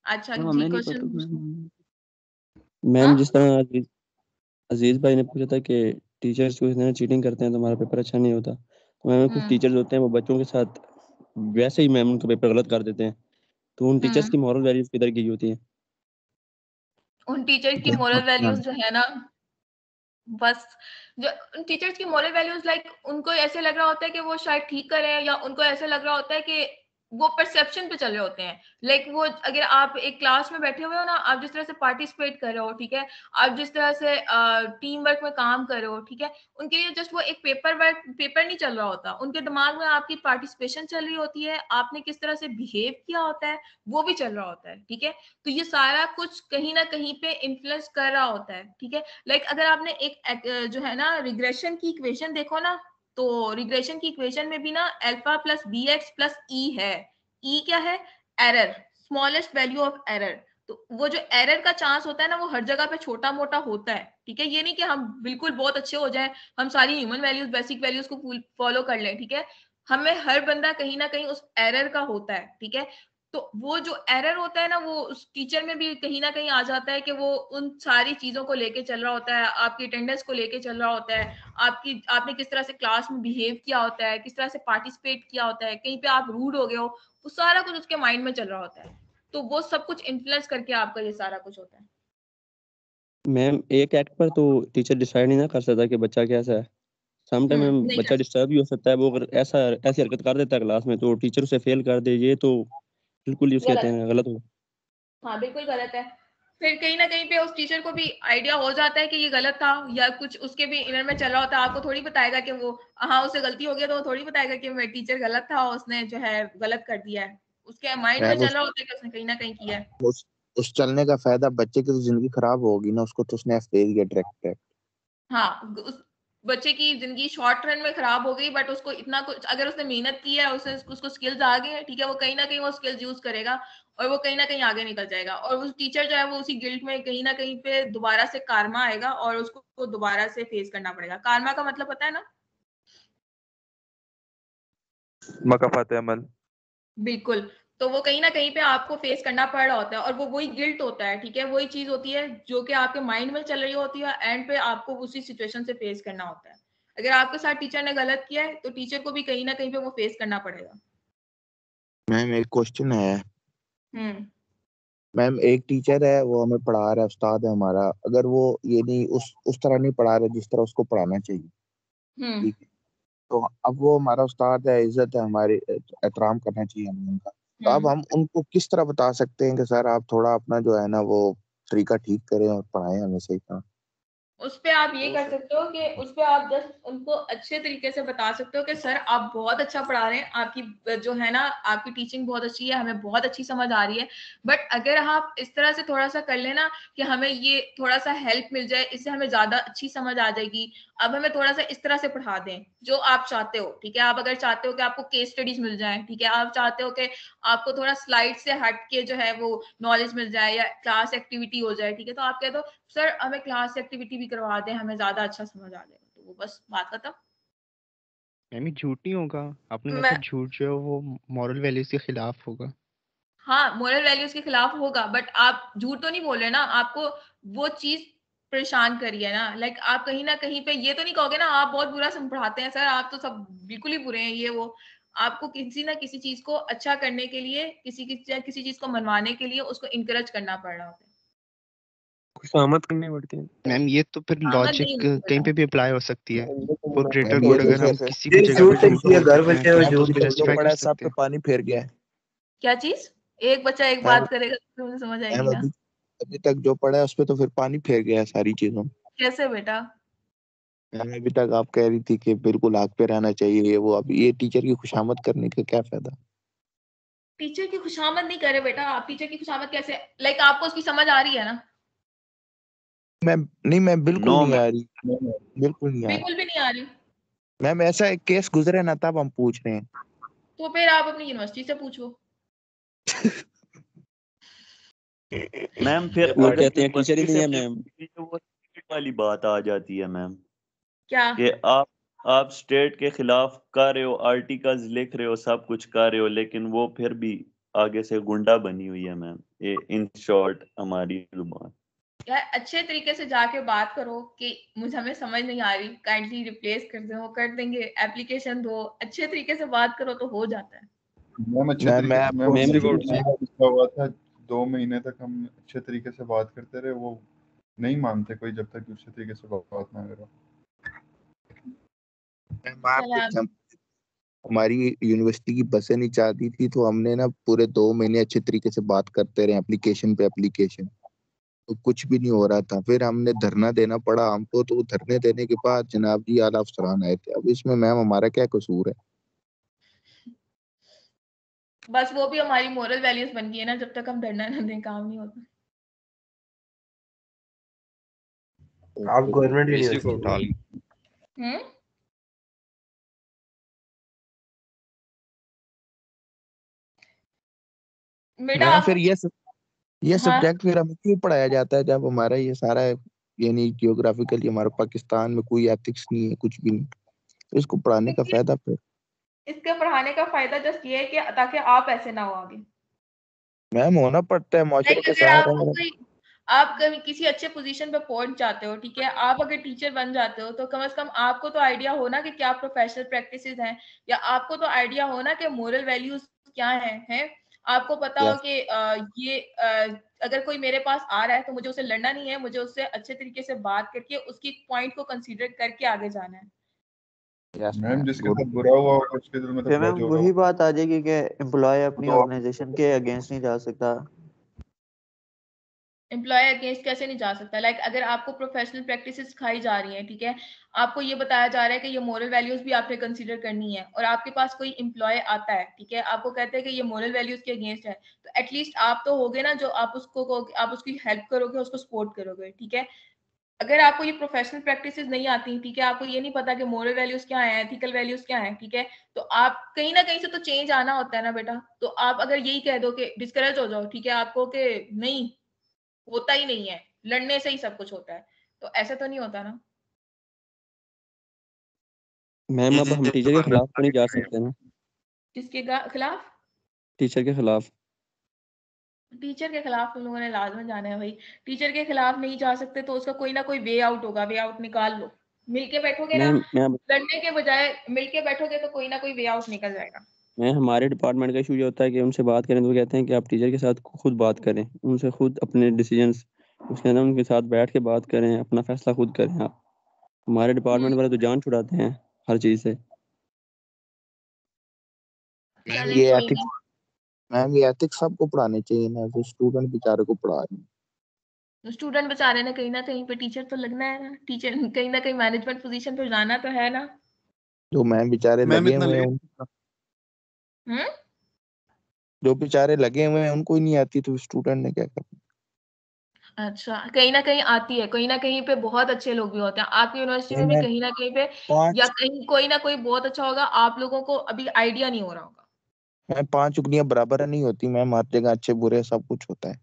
अच्छा हाँ, जी, मैं नहीं पता क्वेश्चन। मैम जिस तरह अजीज भाई ने पूछा था कि टीचर्स को चीटिंग करते हैं तो हमारा पेपर अच्छा नहीं होता, तो मैम कुछ टीचर्स होते हैं वो बच्चों के साथ वैसे ही मैम उनका पेपर गलत कर देते हैं, तो उन टीचर्स की मॉरल वैल्यूज किधर गई होती है? उन टीचर्स की मोरल वैल्यूज जो है ना, बस जो टीचर्स की मोरल वैल्यूज लाइक उनको ऐसे लग रहा होता है कि वो शायद ठीक कर रहे हैं, या उनको ऐसे लग रहा होता है कि वो परसेप्शन पे चल रहे होते हैं। लाइक वो अगर आप एक क्लास में बैठे हुए हो ना, आप जिस तरह से पार्टिसिपेट कर रहे हो, ठीक है, आप जिस तरह से टीम वर्क में काम कर रहे हो, ठीक है, उनके लिए जस्ट वो एक पेपर नहीं चल रहा होता, उनके दिमाग में आपकी पार्टिसिपेशन चल रही होती है, आपने किस तरह से बिहेव किया होता है वो भी चल रहा होता है। ठीक है, तो ये सारा कुछ कहीं ना कहीं पे इन्फ्लुएंस कर रहा होता है। ठीक है, लाइक अगर आपने एक जो है ना रिग्रेशन की इक्वेशन देखो ना, तो रिग्रेशन की इक्वेशन में भी ना alpha plus B X plus E है। ई क्या है? Error, smallest value of error. तो वो जो एरर का चांस होता है ना वो हर जगह पे छोटा मोटा होता है। ठीक है, ये नहीं कि हम बिल्कुल बहुत अच्छे हो जाएं, हम सारी ह्यूमन वैल्यूज बेसिक वैल्यूज को फॉलो कर लें। ठीक है, हमें हर बंदा कहीं ना कहीं उस एरर का होता है। ठीक है, तो वो जो एरर होता है ना वो उस टीचर में भी कहीं ना कहीं आ जाता है कि वो उन सारी चीजों को लेके चल रहा होता है, आपकी अटेंडेंस को लेके चल रहा होता है, आपने किस तरह से क्लास में बिहेव किया होता है, किस तरह से पार्टिसिपेट किया होता है, कहीं पे आप रूड हो गए हो, वो सारा कुछ उसके माइंड में चल रहा होता है। तो वो सब कुछ इन्फ्लुएंस करके आपका ये सारा कुछ होता है। मैम एक एक्ट पर तो टीचर डिसाइड नहीं ना कर सकता कि बच्चा कैसा है। समटाइम मैम नहीं बच्चा डिस्टर्ब भी हो सकता है, वो अगर ऐसी हरकत कर देता है क्लास में तो टीचर उसे फेल कर दे, ये तो बिल्कुल ही उसके कहते गलत, हैं गलत हो। हाँ बिल्कुल गलत है। फिर कहीं ना कहीं पे उस टीचर को भी आइडिया हो जाता है कि ये गलत था, या कुछ उसके भी इनर में चल रहा होता है। आपको थोड़ी बताएगा कि वो हाँ उससे गलती हो गया, तो वो थोड़ी बताएगा कि मैं टीचर गलत था, उसने जो है गलत कर दिया है। उसके माइंड में मैम चल रहा होता है कि उसने कहीं ना कहीं किया है। उस चलने का फायदा बच्चे की तो जिंदगी खराब होगी ना, उसको तो उसने एफ दे दिया डायरेक्ट। हाँ, उस बच्चे की जिंदगी शॉर्ट रन में खराब हो गई, बट उसको इतना कुछ अगर उसने मेहनत की है, उसको स्किल्स आ गई है, ठीक है, वो कहीं ना कहीं वो स्किल्स यूज करेगा और वो कहीं ना कहीं आगे निकल जाएगा। और उस टीचर जो है वो उसी गिल्ट में कहीं ना कहीं पे दोबारा से कार्मा आएगा और उसको दोबारा से फेस करना पड़ेगा। कार्मा का मतलब पता है ना? मकाफात अमल। बिल्कुल। तो वो कहीं ना कहीं पे आपको फेस करना पड़ रहा होता है, और वो वही गिल्ट होता है, ठीक है, वही चीज होती है जो कि आपके माइंड में चल रही होती है, एंड पे आपको उसी सिचुएशन से फेस करना होता है। अगर आपके साथ टीचर ने गलत किया है तो टीचर को भी कहीं ना कहीं पे वो फेस करना पड़ेगा। मैम एक क्वेश्चन है। हम्म मैम एक टीचर है, वो हमें पढ़ा रहा है, उस्ताद है हमारा, अगर वो ये नहीं उस तरह नहीं पढ़ा रहा जिस तरह उसको पढ़ाना चाहिए, हम्म ठीक है, तो अब वो हमारा उस्ताद है, इज्जत है हमारी, एहतराम करना चाहिए हमें उनका। तो अब हम उनको किस तरह बता सकते हैं कि सर आप थोड़ा अपना जो है ना वो तरीका ठीक करें और पढ़ाएं हमें सही तरह। उस पे आप ये कर सकते हो कि उस पे आप जस्ट उनको अच्छे तरीके से बता सकते हो कि सर आप बहुत अच्छा पढ़ा रहे हैं, आपकी जो है ना आपकी टीचिंग बहुत अच्छी है, हमें बहुत अच्छी समझ आ रही है, बट अगर आप इस तरह से थोड़ा सा कर लेना कि हमें ये थोड़ा सा हेल्प मिल जाए, इससे हमें ज्यादा अच्छी समझ आ जाएगी, अब हमें थोड़ा सा इस तरह से पढ़ा दें जो आप चाहते हो, ठीक है। आप अगर चाहते हो कि आपको केस स्टडीज मिल जाए, ठीक है, आप चाहते हो कि आपको थोड़ा स्लाइड से हट के जो है वो नॉलेज मिल जाए या क्लास एक्टिविटी हो जाए, ठीक है, तो आप कह दो सर हमें क्लास एक्टिविटी भी करवा दें, हमें ज्यादा अच्छा समझ आ जाएगा, तो वो बस बात खत्म। मैम ये झूठ नहीं होगा? आपने कहा मैं था झूठ जो है वो मॉरल वैल्यूज के खिलाफ होगा। हाँ मोरल वैल्यूज के खिलाफ होगा, बट आप झूठ तो नहीं बोल रहे ना, आपको वो चीज परेशान करी है ना, लाइक आप कहीं ना कहीं पे ये तो नहीं कहोगे ना आप बहुत बुरा पढ़ाते हैं सर, आप तो सब बिल्कुल ही बुरे हैं ये वो। आपको किसी ना किसी चीज को अच्छा करने के लिए, किसी चीज को मनवाने के लिए उसको इंकरेज करना पड़ रहा होता है। खुशामद करनी पड़ती है। मैम ये तो फिर आमद लॉजिक नहीं होती कहीं बेटा। पे भी अप्लाई हो सकती है। फॉर ग्रेटर मैम ये गुड तो अगर हम फिर किसी भी जगह पे झूठ बोल देते हैं मैम तो अभी उसको तक जो जस्टिफाई पढ़ा कर है सब सकते पे हैं। पानी फेर गया है। क्या चीज? एक बच्चा एक मैम बात करेगा तो मुझे समझ आएगी मैम ना। अभी तक जो पढ़ा है उस पे तो फिर पानी फेर गया है सारी चीजों में। कैसे बेटा? मैम अभी तक आप कह रही थी कि बिल्कुल आग पे रहना चाहिए ये वो, अब ये टीचर की खुशामद करने का क्या फायदा। टीचर की खुशामद नहीं करे बेटा, आप टीचर की खुशामद कैसे, लाइक आपको उसकी समझ आ रही है ना? मैम नहीं मैम बिल्कुल नो नहीं आ मैम। रही, बिल्कुल नहीं आ रही बिल्कुल भी नहीं आ रही? मैम। ऐसा एक केस गुजरे ना तब हम पूछ रहे हैं। तो फिर आप अपनी यूनिवर्सिटी से पूछो। मैम फिर वो अगर कहते हैं टीचर ही यूनिवर्सिटी नहीं से है मैम। पूछेंगे तो वो स्टेट वाली बात आ जाती है मैम, क्या? कि आप स्टेट के खिलाफ कर रहे हो, आर्टिकल्स लिख रहे हो, सब कुछ कर रहे हो, लेकिन वो फिर भी आगे से गुंडा बनी हुई है मैम। ये इन शॉर्ट हमारी जुबान। यार अच्छे तरीके से जाके बात करो कि मुझे हमें समझ नहीं आ रही, काइंडली रिप्लेस कर दो, कर देंगे, एप्लीकेशन दो, अच्छे तरीके से बात करो तो हो जाता है। मैम अच्छे मैं तरीके आपको मैम मैम उसी रिवॉर्ड उसी का गुस्सा हुआ था। 2 महीने तक हम अच्छे तरीके से बात करते रहे, वो नहीं मानते कोई जब तक अच्छे तरीके से बात ना करो। मैं आपको चलो आप हमारी यूनिवर्सिटी की बसें नहीं चाहती थी तो हमने ना पूरे 2 महीने अच्छे तरीके से बात करते रहे, एप्लीकेशन पे एप्लीकेशन, तो कुछ भी नहीं हो रहा था। फिर हमने धरना देना पड़ा हमको, तो वो धरने देने के बाद जनाब जी आला अफसरान आए थे। अब इसमें मैम हमारा क्या कसूर है। बस वो भी हमारी मोरल वैल्यूज बन गई है ना, जब तक हम धरना ना दें काम नहीं होता। आप गवर्नमेंट यूनिवर्सिटी हम्म बेटा मैम आपको फिर ये हाँ सब्जेक्ट फिर हमें क्यों पढ़ाया जाता है जब हमारा ये सारा यानी जियोग्राफिकली हमारे पाकिस्तान में कोई एथिक्स नहीं है, कुछ भी नहीं, तो इसको पढ़ाने का फायदा फिर। इसके पढ़ाने का फायदा जस्ट ये है कि ताकि आप ऐसे ना हो आगे। मैम होना पड़ता है, माशरे लाइक के अगर साथ आपको रह। कोई, आप कभी किसी अच्छे पोजीशन पे पहुंच जाते हो, ठीक है, आप अगर टीचर बन जाते हो तो कम से कम आपको तो आइडिया हो ना कि क्या प्रोफेशनल प्रैक्टिसेस हैं, या आपको तो आइडिया हो ना कि मोरल वैल्यूज क्या हैं। आपको पता हो यस कि अगर कोई मेरे पास आ रहा है तो मुझे उससे लड़ना नहीं है, मुझे उससे अच्छे तरीके से बात करके उसकी पॉइंट को कंसीडर करके आगे जाना है। यस मैम मैम जिसके गुड। साथ बुरा हुआ होगा उसके दिल में तो फिर बुरा मैम जो होगा वही बात आ जाएगी कि एम्प्लॉय वो अपनी तो ऑर्गेनाइजेशन के अगेंस्ट नहीं जा सकता। एम्प्लॉय अगेंस्ट कैसे नहीं जा सकता? लाइक अगर आपको प्रोफेशनल प्रैक्टिसेस सिखाई जा रही हैं, ठीक है, आपको ये बताया जा रहा है कि ये मोरल वैल्यूज भी आपने कंसीडर करनी है, और आपके पास कोई एम्प्लॉय आता है, ठीक है, आपको कहते हैं कि ये मोरल वैल्यूज के अगेंस्ट है, तो एटलीस्ट आप तो होगे ना जो आप उसकी हेल्प करोगे, उसको सपोर्ट करोगे, ठीक है। अगर आपको ये प्रोफेशनल प्रैक्टिसेस नहीं आती, ठीक है, आपको ये नहीं पता कि मोरल वैल्यूज क्या है, एथिकल वैल्यूज क्या है, ठीक है, तो आप कहीं ना कहीं से तो चेंज आना होता है ना बेटा। तो आप अगर यही कह दो कि डिस्करेज हो जाओ, ठीक है, आपको कि नहीं होता ही नहीं है, लड़ने से ही सब कुछ होता है, तो ऐसा तो नहीं होता ना। मैम अब हम टीचर के खिलाफ तो नहीं जा सकते ना। किसके खिलाफ? टीचर के खिलाफ। टीचर के खिलाफ तुम लोगों ने लाजमन जाना है भाई। टीचर के खिलाफ नहीं जा सकते तो उसका कोई ना कोई वे आउट होगा, वे आउट निकाल लो। मिलके बैठोगे ना, मैं लड़ने के बजाय मिलके बैठोगे तो कोई ना कोई वे आउट निकल जाएगा। मैं हमारे डिपार्टमेंट का इशू ये होता है कि उनसे बात करें तो वो कहते हैं कि आप टीचर के साथ खुद बात करें, उनसे खुद अपने डिसीजंस उसके अंदर उनके साथ बैठ के बात करें, अपना फैसला खुद करें आप। हमारे डिपार्टमेंट वाले तो जान छुड़ाते हैं हर चीज से। मैम चले ये कोई एथिक्स नहीं। मैम ये एथिक्स सबको पढ़ाने चाहिए ना, जो स्टूडेंट बेचारे को पढ़ा रहे हैं। स्टूडेंट बेचारे ने कहीं ना कहीं पे टीचर तो लगना है ना, टीचर कहीं ना कहीं मैनेजमेंट पोजीशन पर जाना तो है ना। जो मैम बेचारे मैम लगे इतना हुए हैं लेट हम्म। जो बेचारे लगे हुए हैं उनको ही नहीं आती तो स्टूडेंट ने क्या करना। अच्छा, कहीं ना कहीं आती है, कहीं ना कहीं पे बहुत अच्छे लोग भी होते हैं आपकी यूनिवर्सिटी में भी, मैं कहीं ना कहीं पे या पांच कहीं कोई ना कोई बहुत अच्छा होगा, आप लोगों को अभी आइडिया नहीं हो रहा होगा। मैं 5 उंगलियां बराबर नहीं होती मैम, हर जगह अच्छे बुरे सब कुछ होता है।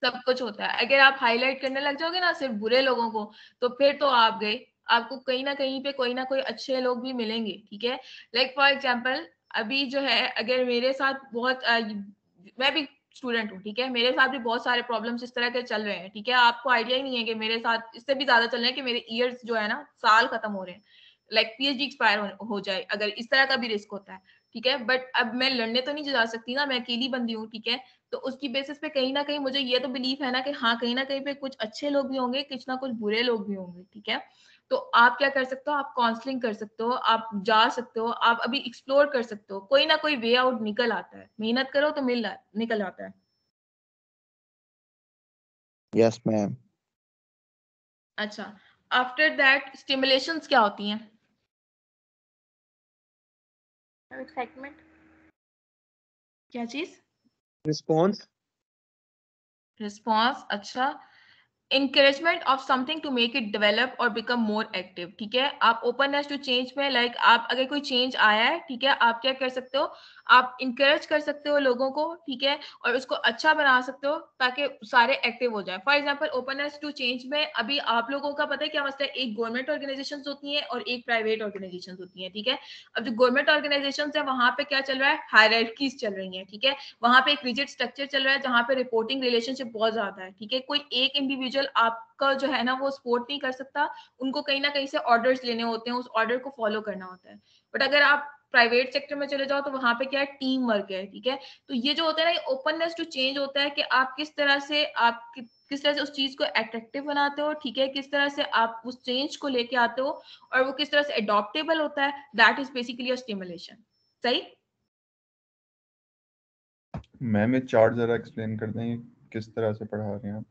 सब कुछ होता है, अगर आप हाईलाइट करने लग जाओगे ना सिर्फ बुरे लोगों को, तो फिर तो आप गए। आपको कहीं ना कहीं पे कोई ना कोई अच्छे लोग भी मिलेंगे, ठीक है। लाइक फॉर एग्जाम्पल, अभी जो है अगर मेरे साथ बहुत मैं भी स्टूडेंट हूँ, ठीक है, मेरे साथ भी बहुत सारे प्रॉब्लम्स इस तरह के चल रहे हैं, ठीक है। आपको आइडिया ही नहीं है कि मेरे साथ इससे भी ज्यादा चल रहे हैं कि मेरे ईयर्स जो है ना, साल खत्म हो रहे हैं, लाइक पीएचडी एक्सपायर हो जाए, अगर इस तरह का भी रिस्क होता है, ठीक है। बट अब मैं लड़ने तो नहीं जा सकती ना, मैं अकेली बंदी हूँ, ठीक है। तो उसकी बेसिस पे कहीं ना कहीं मुझे ये तो बिलीफ है ना कि हाँ, कहीं ना कहीं पे कुछ अच्छे लोग भी होंगे, कुछ ना कुछ बुरे लोग भी होंगे, ठीक है। तो आप क्या कर सकते हो, आप काउंसलिंग कर सकते हो, आप जा सकते हो, आप अभी एक्सप्लोर कर सकते हो, कोई ना कोई वे आउट निकल आता है, मेहनत करो तो निकल आता है। Yes ma'am. अच्छा, आफ्टर दैट स्टिमुलेशंस क्या होती हैं? एक्साइटमेंट। क्या चीज? रिस्पॉन्स। रिस्पॉन्स, अच्छा। encouragement of something to make it develop or become more active, ठीक है। आप openness to change में लाइक आप अगर कोई चेंज आया है, ठीक है, आप क्या कर सकते हो, आप इंकरेज कर सकते हो लोगों को, ठीक है, और उसको अच्छा बना सकते हो ताकि सारे एक्टिव हो जाए। For example, openness to change में अभी आप लोगों का पता है क्या मसला है, एक गवर्नमेंट ऑर्गेनाइजेशन होती है और एक प्राइवेट ऑर्गेनाइजेशन होती है, ठीक है। अब जो गवर्नमेंट ऑर्गेनाइजेशन है वहां पे क्या चल रहा है, हायरार्कीज चल रही है, ठीक है। वहां पे एक रिजिड स्ट्रक्चर चल रहा है जहां पे रिपोर्टिंग रिलेशनशिप बहुत ज्यादा है, ठीक है। कोई एक इंडिविजुअल आपका जो है ना वो सपोर्ट नहीं कर सकता, उनको कहीं ना कहीं से ऑर्डर्स लेने होते हैं, उस ऑर्डर को फॉलो करना होता है। बट अगर आप प्राइवेट सेक्टर में चले जाओ तो वहां पे क्या है, टीम वर्क है, ठीक है। तो ये जो होता है ना, ओपननेस टू चेंज होता है कि आप किस तरह से किस तरह से उस चीज को अट्रैक्टिव बनाते हो, ठीक है, किस तरह से आप उस चेंज को लेके आते हो और वो किस तरह से अडॉप्टेबल होता है, that is basically a stimulation. सही। मैम ये चार्ट जरा एक्सप्लेन कर दें किस तरह से पढ़ा रहे हैं आप?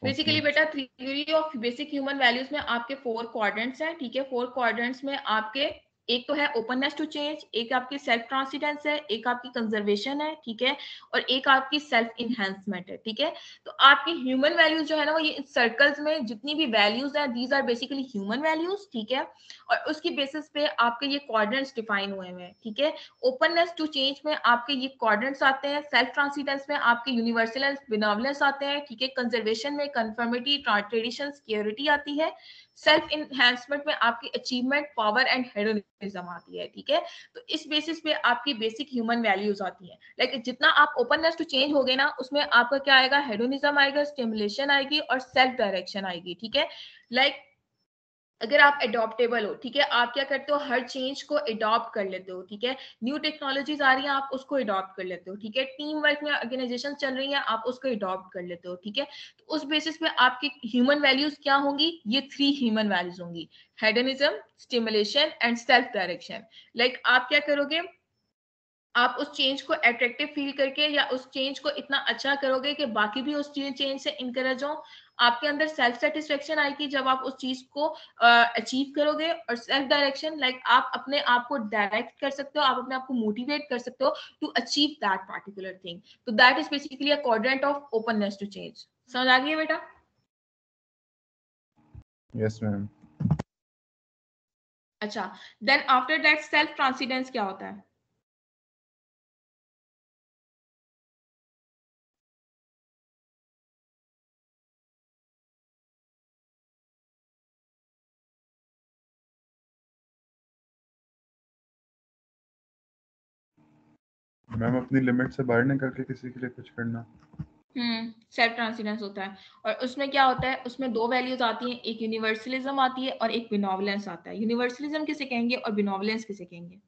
बेसिकली बेटा, theory of basic human values में आपके 4 क्वाड्रेंट्स हैं, ठीक है। 4 क्वाड्रेंट्स में आपके एक तो है ओपननेस टू चेंज, एक आपकी सेल्फ ट्रांसिडेंस है, एक आपकी कंजर्वेशन है, ठीक है, और एक आपकी सेल्फ इनहेंसमेंट है, ठीक है। तो आपकी ह्यूमन वैल्यूज जो है ना, वो ये सर्कल्स में जितनी भी वैल्यूज हैं, these are basically human values, ठीक है। और उसकी बेसिस पे आपके ये क्वाड्रेंट्स डिफाइन हुए हैं, ठीक है। ओपननेस टू चेंज में आपके ये क्वाड्रेंट्स आते हैं, सेल्फ ट्रांसिडेंस में आपके यूनिवर्सलेंस बिनवलेंस आते हैं, ठीक है। कंजर्वेशन में कंफर्मिटी ट्रेडिशन सिक्योरिटी आती है, सेल्फ इनहेंसमेंट में आपकी अचीवमेंट पावर एंड हेडोनिज्म आती है, ठीक है। तो इस बेसिस पे आपकी बेसिक ह्यूमन वैल्यूज आती है। लाइक जितना आप ओपननेस टू चेंज हो गए ना, उसमें आपका क्या आएगा, हेडोनिज्म आएगा, स्टिमुलेशन आएगी और सेल्फ डायरेक्शन आएगी, ठीक है। लाइक अगर आप अडॉप्टेबल हो, ठीक है, आप क्या करते हो, हर चेंज को अडॉप्ट कर लेते हो, ठीक है। न्यू टेक्नोलॉजीज आ रही हैं, आप उसको अडॉप्ट कर लेते हो, ठीक है। टीम वर्क में ऑर्गेनाइजेशन चल रही है, आप उसको अडॉप्ट कर लेते हो, ठीक है। तो उस बेसिस पे आपकी ह्यूमन वैल्यूज क्या होंगी, ये 3 ह्यूमन वैल्यूज होंगी, hedonism, stimulation and self direction. Like आप क्या करोगे, आप उस चेंज को अट्रैक्टिव फील करके या उस चेंज को इतना अच्छा करोगे कि बाकी भी उस चेंज से इनकरेज हो। आपके अंदर सेल्फ सेटिस्फेक्शन आएगी जब आप उस चीज को अचीव करोगे, और सेल्फ डायरेक्शन लाइक आप अपने आप को डायरेक्ट कर सकते हो, आप अपने आप को मोटिवेट कर सकते हो to achieve that particular thing. तो that is basically a quadrant of openness to change. समझ आ गई है बेटा? Yes ma'am. अच्छा, then after that self transcendence क्या होता है? मैम अपनी लिमिट से बाहर निकल के किसी के लिए कुछ करना। सेल्फ ट्रांसेंडेंस होता है, और उसमें क्या होता है, उसमें दो वैल्यूज आती हैं, एक यूनिवर्सलिज्म आती है और एक बिनोवलेंस आता है। यूनिवर्सलिज्म किसे कहेंगे और बिनोवलेंस किसे कहेंगे?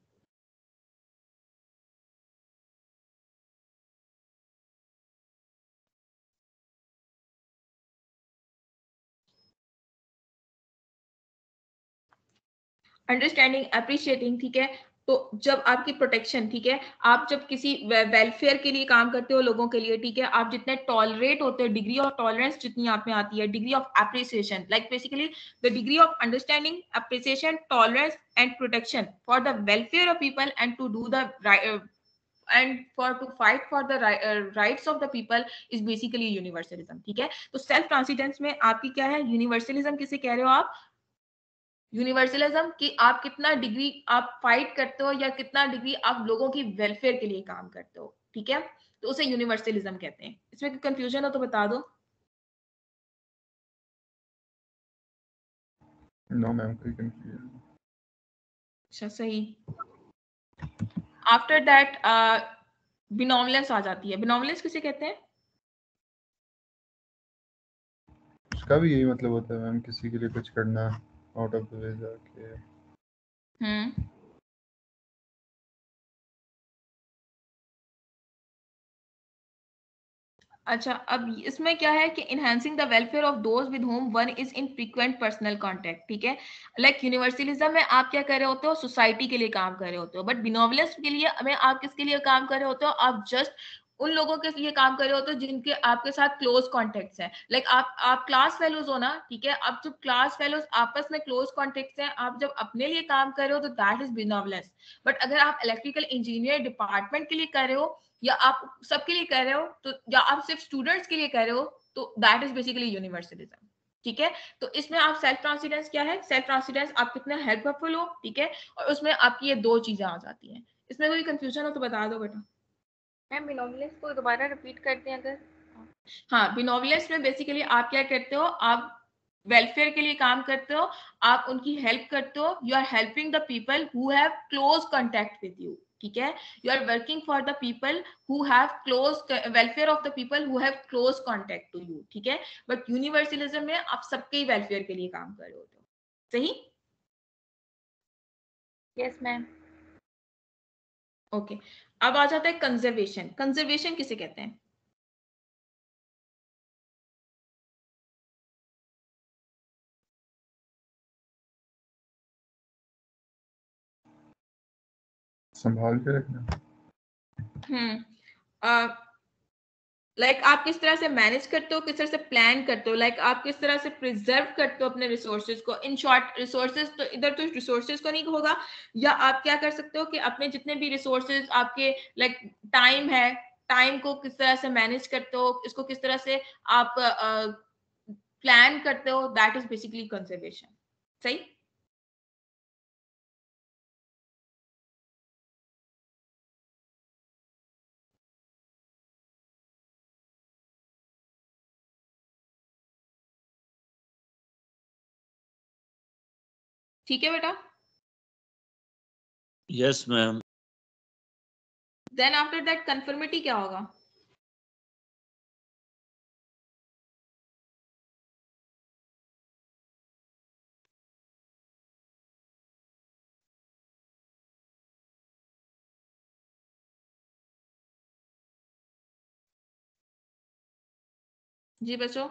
अंडरस्टैंडिंग, अप्रिशिएटिंग, ठीक है। तो जब आपकी प्रोटेक्शन, ठीक है, आप जब किसी वेलफेयर के लिए काम करते हो लोगों के लिए, ठीक है, आप जितने टॉलरेट होते हो, डिग्री ऑफ टॉलरेंस जितनी आप में आती है, degree of appreciation, like basically the degree of understanding, appreciation, tolerance and protection for the welfare of people and to do the and for to fight for the rights of the people is basically universalism, ठीक है। तो सेल्फ ट्रांसेंडेंस में आपकी क्या है, यूनिवर्सलिज्म किसे कह रहे हो आप? यूनिवर्सलिज्म कि आप कितना डिग्री आप फाइट करते हो या कितना डिग्री आप लोगों की वेलफेयर के लिए काम करते हो, ठीक है, तो उसे यूनिवर्सलिज्म कहते हैं। इसमें कोई कंफ्यूजन हो तो बता दो। नो मैम, कोई कंफ्यूजन। अच्छा, सही। आफ्टर दैट बिनोवलेंस आ जाती है। बिनोवलेंस किसे कहते हैं? उसका भी यही मतलब होता है मैम, किसी के लिए कुछ करना आउट ऑफ द वे जाके। अच्छा, अब इसमें क्या है कि enhancing the welfare of those with home one is in frequent personal contact, ठीक है। लाइक यूनिवर्सलिज्म में आप क्या कर रहे होते हो, सोसाइटी के लिए काम कर रहे होते हो, बट बिनोवलेंस के लिए में आप किसके लिए काम कर रहे होते हो, आप जस्ट उन लोगों के लिए काम कर रहे होते हो जिनके आपके साथ क्लोज कॉन्टेक्ट्स हैं। लाइक आप क्लास फेलोज हो ना, ठीक है, अब जब क्लास फेलोज आपस में क्लोज कॉन्टेक्ट्स हैं, आप जब अपने लिए काम कर रहे हो तो दैट इज बिनोवलेंस। बट अगर आप इलेक्ट्रिकल इंजीनियर डिपार्टमेंट के लिए कर रहे हो या आप सबके लिए कर रहे हो, तो या आप सिर्फ स्टूडेंट्स के लिए कर रहे हो, तो दैट इज बेसिकली यूनिवर्सलिज्म, ठीक है। तो इसमें आप सेल्फ ट्रांसेंडेंस क्या है, सेल्फ ट्रांसेंडेंस आप कितने हेल्पफुल हो, ठीक है, और उसमें आपकी ये दो चीजें आ जाती हैं। इसमें कोई कंफ्यूजन हो तो बता दो बेटा। मैम बिनोवलेंस को दोबारा रिपीट करते हैं अगर? हाँ, बिनोवलेंस में बेसिकली आप क्या करते हो, आप वेलफेयर के लिए काम करते हो, आप उनकी हेल्प करते हो, you are helping the people who have close contact with you, ठीक है, you are working for the people who have close welfare of the people who have close contact to you, ठीक है। बट यूनिवर्सलिज्म में आप सबके ही वेलफेयर के लिए काम कर रहे होते हो, सही? Yes ma'am. ओके, अब आ जाता है कंजर्वेशन। कंजर्वेशन किसे कहते हैं? संभाल के रखना। लाइक आप किस तरह से मैनेज करते हो, किस तरह से प्लान करते हो, लाइक आप किस तरह से प्रिजर्व करते हो अपने रिसोर्सेज को। इन शॉर्ट, रिसोर्सेज तो इधर तो रिसोर्सेज को नहीं होगा, या आप क्या कर सकते हो कि अपने जितने भी रिसोर्सेज आपके, लाइक टाइम है, टाइम को किस तरह से मैनेज करते हो, इसको किस तरह से आप प्लान करते हो, दैट इज बेसिकली कंजर्वेशन, सही। ठीक है बेटा। Yes ma'am. Then after that conformity क्या होगा? जी बच्चों,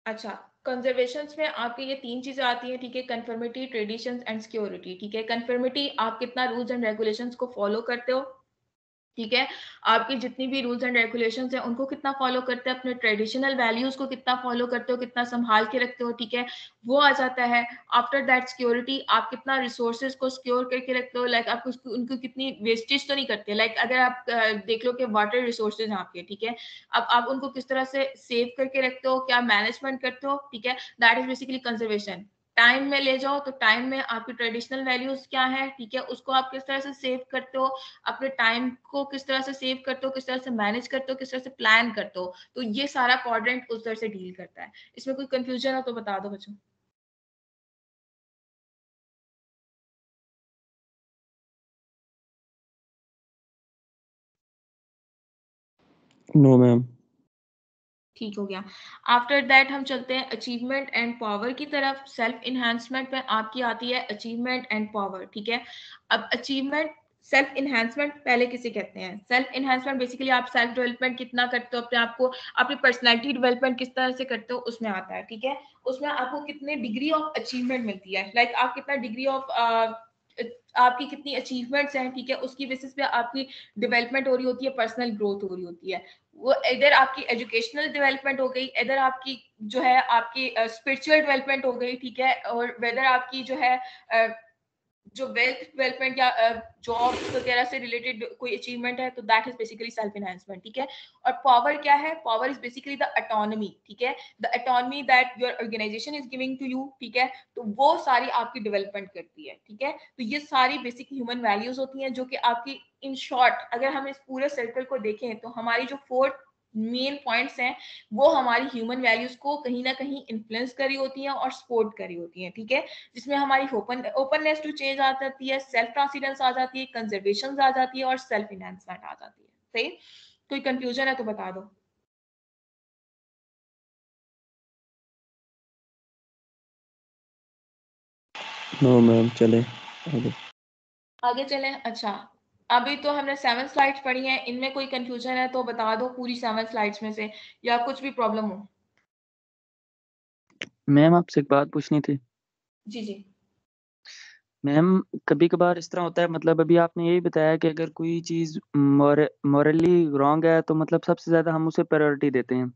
अच्छा, कंजर्वेशन में आपके ये तीन चीजें आती हैं, ठीक है, कंफर्मिटी, ट्रेडिशंस एंड सिक्योरिटी, ठीक है। कंफर्मिटी आप कितना रूल्स एंड रेगुलेशंस को फॉलो करते हो, ठीक है, आपकी जितनी भी रूल्स एंड रेगुलेशंस हैं उनको कितना फॉलो करते हैं, अपने ट्रेडिशनल वैल्यूज को कितना फॉलो करते हो, कितना संभाल के रखते हो, ठीक है, वो आ जाता है। आफ्टर दैट सिक्योरिटी, आप कितना रिसोर्सेज को सिक्योर करके रखते हो, लाइक आप उनको कितनी वेस्टेज तो नहीं करते, लाइक अगर आप देख लो कि वाटर रिसोर्सेज हैं आपके, ठीक है, अब आप उनको किस तरह से सेव करके रखते हो, क्या मैनेजमेंट करते हो, ठीक है, that is basically conservation. Time में ले जाओ तो टाइम में आपकी ट्रेडिशनल वैल्यूज क्या है, ठीक है, उसको आप किस तरह से सेव करते हो, अपने टाइम को किस तरह से सेव करते हो, किस तरह से मैनेज करते हो, किस तरह से प्लान करते हो, तो ये सारा क्वाड्रेंट उस तरह से डील करता है। इसमें कोई कंफ्यूजन हो तो बता दो बच्चों। No ma'am. ठीक हो गया। आफ्टर दैट हम चलते हैं अचीवमेंट एंड पावर की तरफ। सेल्फ इन्हांसमेंट में आपकी आती है अचीवमेंट एंड पावर, ठीक है। अब अचीवमेंट, सेल्फ इन्हांसमेंट पहले किसे कहते हैं? सेल्फ इन्हांसमेंट बेसिकली आप सेल्फ डेवलपमेंट कितना करते हो अपने आप को, अपनी पर्सनैलिटी डेवलपमेंट किस तरह से करते हो, उसमें आता है, ठीक है। उसमें आपको कितने डिग्री ऑफ अचीवमेंट मिलती है, लाइक आप कितना डिग्री ऑफ आपकी कितनी अचीवमेंट्स हैं, ठीक है, उसकी बेसिस पे आपकी डेवलपमेंट हो रही होती है, पर्सनल ग्रोथ हो रही होती है। वो इधर आपकी एजुकेशनल डेवलपमेंट हो गई, इधर आपकी जो है आपकी स्पिरिचुअल डेवलपमेंट हो गई, ठीक है, और वेदर आपकी जो है जो वेल्थ डेवलपमेंट या जॉब वगैरह से रिलेटेड कोई अचीवमेंट है, तो that is basically self enhancement, ठीक है। और पावर क्या है? Power is basically the autonomy, ठीक है, the autonomy that your organisation is giving to you, ठीक है। तो वो सारी आपकी डेवलपमेंट करती है, ठीक है। तो ये सारी बेसिक ह्यूमन वैल्यूज होती हैं जो कि आपकी, इन शॉर्ट अगर हम इस पूरे सर्कल को देखें तो हमारी जो 4 मेन पॉइंट्स हैं वो हमारी ह्यूमन वैल्यूज को कहीं ना कहीं इन्फ्लुएंस करी होती हैं और सपोर्ट करी होती हैं, ठीक है। जिसमें हमारी ओपननेस टू चेंज आ जाती है, सेल्फ ट्रांसीडेंस आ जाती है, कंजर्वेशन आ जाती है और सेल्फ इनहेंसमेंट आ जाती है। सही? कोई कंफ्यूजन है तो बता दो। नो मैम, चले आगे चलें। अच्छा, अभी तो हमने 7 स्लाइड्स पढ़ी हैं, इनमें कोई कंफ्यूजन है तो बता दो पूरी 7 स्लाइड्स में से, या कुछ भी प्रॉब्लम हो। मैम आपसे एक बात पूछनी थी। जी जी। मैम कभी कभार इस तरह होता है, मतलब अभी आपने यही बताया कि अगर कोई चीज मॉरली रॉन्ग है तो मतलब सबसे ज्यादा हम उसे प्रायोरिटी देते हैं।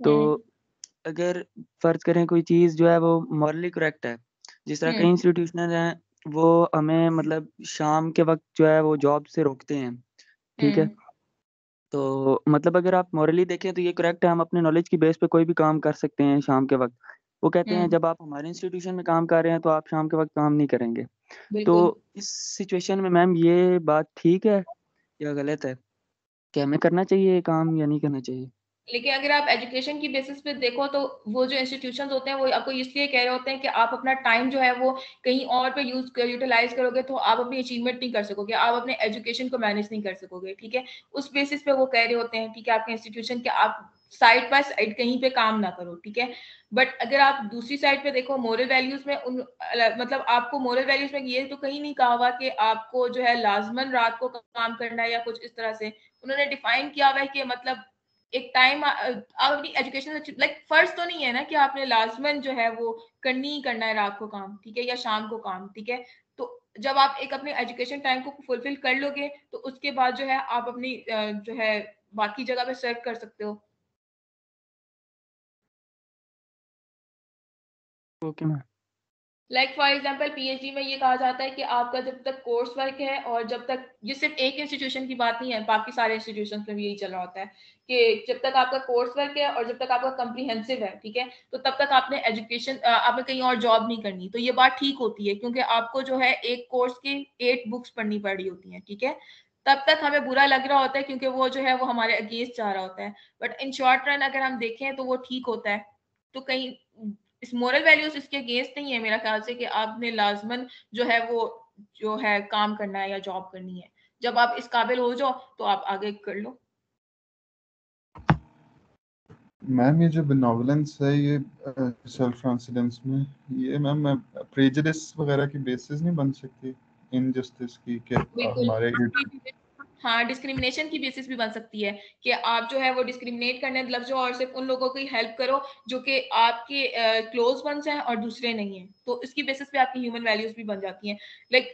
तो अगर फर्ज करें कोई चीज जो है वो मॉरली करेक्ट है, जिस तरह कई इंस्टीट्यूशन हैं वो हमें मतलब शाम के वक्त जो है वो जॉब से रोकते हैं, ठीक है। तो मतलब अगर आप मॉरली देखें तो ये करेक्ट है, हम अपने नॉलेज की बेस पे कोई भी काम कर सकते हैं शाम के वक्त। वो कहते हैं जब आप हमारे इंस्टीट्यूशन में काम कर रहे हैं तो आप शाम के वक्त काम नहीं करेंगे। तो इस सिचुएशन में मैम ये बात ठीक है या गलत है, कि हमें करना चाहिए ये काम या नहीं करना चाहिए? लेकिन अगर आप एजुकेशन की बेसिस पे देखो तो वो जो इंस्टीट्यूशंस होते हैं वो आपको इसलिए कह रहे होते हैं कि आप अपना टाइम जो है वो कहीं और पे यूटिलाइज करोगे तो आप अपनी अचीवमेंट नहीं कर सकोगे, आप अपने एजुकेशन को मैनेज नहीं कर सकोगे, ठीक है। उस बेसिस पे वो कह रहे होते हैं, ठीक है, आपके इंस्टीट्यूशन के आप साइड बाय साइड कहीं पे काम ना करो, ठीक है। बट अगर आप दूसरी साइड पे देखो मोरल वैल्यूज में मतलब आपको मोरल वैल्यूज में ये तो कहीं नहीं कहा हुआ कि आपको जो है लाजमन रात को काम करना है या कुछ इस तरह से। उन्होंने डिफाइन किया हुआ है कि मतलब एक टाइम आप अपनी एजुकेशन लाइक फर्ज तो नहीं है ना कि आपने लाजमन जो है वो करनी ही करना है रात को काम, ठीक है, या शाम को काम, ठीक है। तो जब आप एक अपने एजुकेशन टाइम को फुलफिल कर लोगे तो उसके बाद जो है आप अपनी जो है बाकी जगह पे सर्व कर सकते हो। Okay ma'am. Like for example PhD में ये कहा जाता है कि आपका जब तक कोर्स वर्क है और जब तक, ये सिर्फ एक इंस्टीट्यूशन की बात नहीं है, बाकी सारे इंस्टीट्यूशन में भी यही चल रहा होता है कि जब तक आपका कोर्स वर्क है और जब तक आपका कम्प्रीहेंसिव है, ठीक है, तो तब तक आपने एजुकेशन आपने कहीं और जॉब नहीं करनी। तो ये बात ठीक होती है क्योंकि आपको जो है एक कोर्स की 8 बुक्स पढ़नी पड़ रही होती हैं, ठीक है। तब तक हमें बुरा लग रहा होता है क्योंकि वो जो है वो हमारे अगेंस्ट जा रहा होता है, बट इन शॉर्ट रन अगर हम देखें तो वो ठीक होता है। तो कहीं इस मोरल वैल्यूज इसके अगेंस्ट नहीं है मेरा ख्याल से कि आपने लाजमन जो है वो जो है काम करना है या जॉब करनी है। जब आप इस काबिल हो जाओ तो आप आगे कर लो। मैम ये जो बेनोवलेंस है ये सेल्फ ट्रांसीडेंस में, ये मैम प्रेजुडिस वगैरह की बेसिस नहीं बन सकती इनजस्टिस की कि हमारे हाँ, डिस्क्रिमिनेशन की बेसिस भी बन सकती है कि आप जो है वो डिस्क्रिमिनेट करने लग जाओ और सिर्फ उन लोगों की हेल्प करो जो कि आपके क्लोज वंस हैं और दूसरे नहीं हैं। तो इसकी बेसिस पे आपकी ह्यूमन वैल्यूज भी बन जाती हैं। लाइक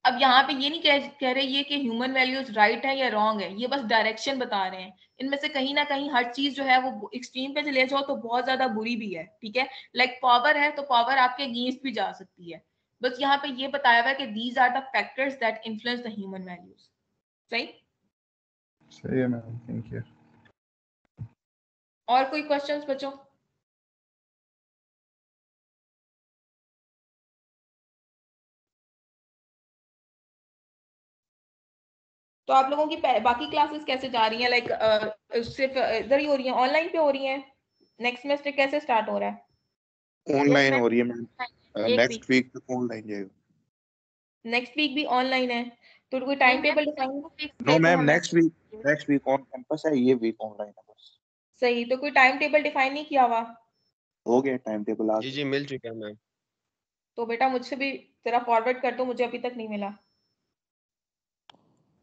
अब यहाँ पे ये नहीं कह रहे ये कि ह्यूमन वैल्यूज राइट है या रॉन्ग है, ये बस डायरेक्शन बता रहे हैं। इनमें से कहीं ना कहीं हर चीज जो है वो एक्सट्रीम पे चले जाओ तो बहुत ज्यादा बुरी भी है, ठीक है। लाइक पावर है तो पावर आपके अगेंस्ट भी जा सकती है। बस यहाँ पे ये बताया हुआ है कि these are the factors that influence the human values. सही है मैम, थैंक यू। और कोई क्वेश्चंस बच्चों? तो आप लोगों की बाकी क्लासेस कैसे जा रही हैं? लाइक सिर्फ इधर ही हो रही हैं, ऑनलाइन पे हो रही हैं? नेक्स्ट सेमेस्टर कैसे स्टार्ट हो रहा है? ऑनलाइन हो रही है मैम, एक नेक्स्ट वीक तक ऑनलाइन जाएगा। नेक्स्ट वीक भी ऑनलाइन है। तो कोई timetable define no ma'am, next week on campus है, ये वीक ऑनलाइन है बस। सही, तो कोई टाइम टेबल डिफाइन नहीं किया हुआ? हो गया टाइम टेबल आज। जी मिल चुका है मैम। तो बेटा मुझसे भी जरा फॉरवर्ड कर दो, मुझे अभी तक नहीं मिला।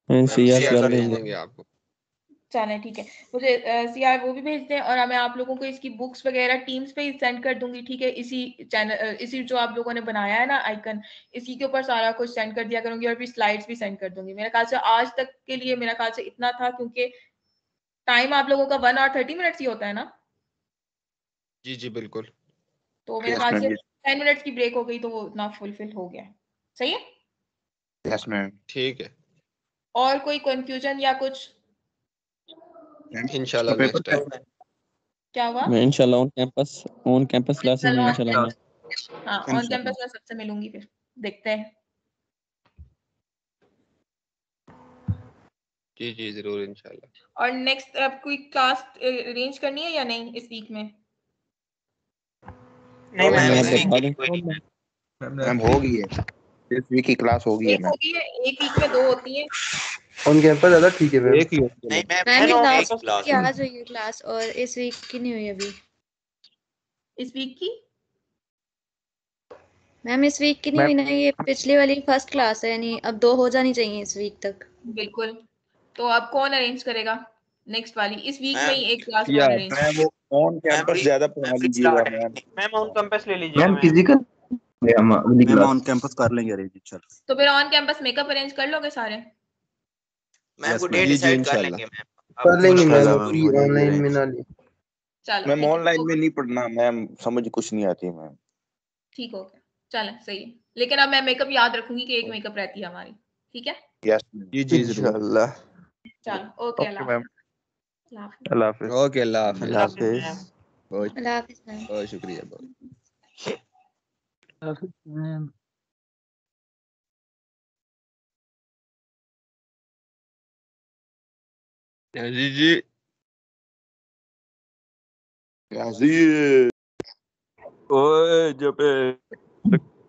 सीआर से भेज देंगे आपको। चलें ठीक है, मुझे सीआर वो भी भेज दें, और मैं आप लोगों को इसकी बुक्स वगैरह टीम्स पे ही सेंड कर दूंगी, ठीक है? इसी चैनल, इसी जो आप लोगों ने बनाया है ना आइकन, इसी के ऊपर सारा कुछ सेंड कर दिया करूंगी, और भी स्लाइड्स भी सेंड कर दूंगी। मेरे ख्याल से आज तक के लिए मेरा ख्याल से इतना था, क्योंकि टाइम आप लोगों का 1 और 30 मिनट्स ही होता है ना? जी बिल्कुल। तो मेरे ख्याल से 10 मिनट्स की ब्रेक हो गई, तो वो इतना फुलफिल हो गया। सही है? Yes ma'am. ठीक है। और कोई कंफ्यूजन या कुछ? इंशाल्लाह नेक्स्ट टाइम। क्या हुआ? मैं इंशाल्लाह ऑन कैंपस क्लासेस में इंशाल्लाह मैं हाँ, ऑन कैंपस में सबसे मिलूंगी, फिर देखते हैं। जी जरूर इंशाल्लाह। और नेक्स्ट अब कोई क्लास अरेंज करनी है या नहीं इस वीक में? नहीं मैम हो गई है, इस वीक की क्लास हो गई है एक होती है, एक वीक में 2 होती है। ऑन कैंपस ज्यादा ठीक है मैम। एक ही होती है मैम लास्ट वीक की आज हुई है क्लास और इस वीक की नहीं हुई अभी। इस वीक की? मैम इस वीक की नहीं हुई ना, ये पिछली वाली फर्स्ट क्लास है, यानी अब 2 हो जानी चाहिए इस वीक तक। बिल्कुल। तो अब कौन अरेंज करेगा नेक्स्ट वाली? इस वीक में ही एक क्लास या कौन अरेंज? मैं वो ऑन कैंपस ज्यादा पढ़ा लीजिएगा मैम ऑन कैंपस ले लीजिएगा ma'am physical ma'am on campus कर लेंगे अरेंज इंशाल्लाह। तो फिर ऑन कैंपस मेकअप अरेंज कर लोगे सारे? मैम को डेट डिसाइड कर लेंगे मैम। कर लेंगे मैम, पूरी ऑनलाइन में ना ले। चलो मैम ठीक है, ऑनलाइन तो में नहीं पढ़ना मैम, समझ कुछ नहीं आती मैम। ठीक हो गया, चलें सही है। लेकिन अब मैं मेकअप याद रखूंगी कि एक मेकअप रहती है हमारी, ठीक है? यस जी इंशाल्लाह। चलो ओके, ओके मैम, अल्लाह हाफिज़। अल्लाह हाफिज़। ओके अल्लाह हाफिज़। अल्लाह हाफिज़। अल्लाह हाफिज़ मैम। बहुत शुक्रिया बहुत। मैम जी याजी ओए जबे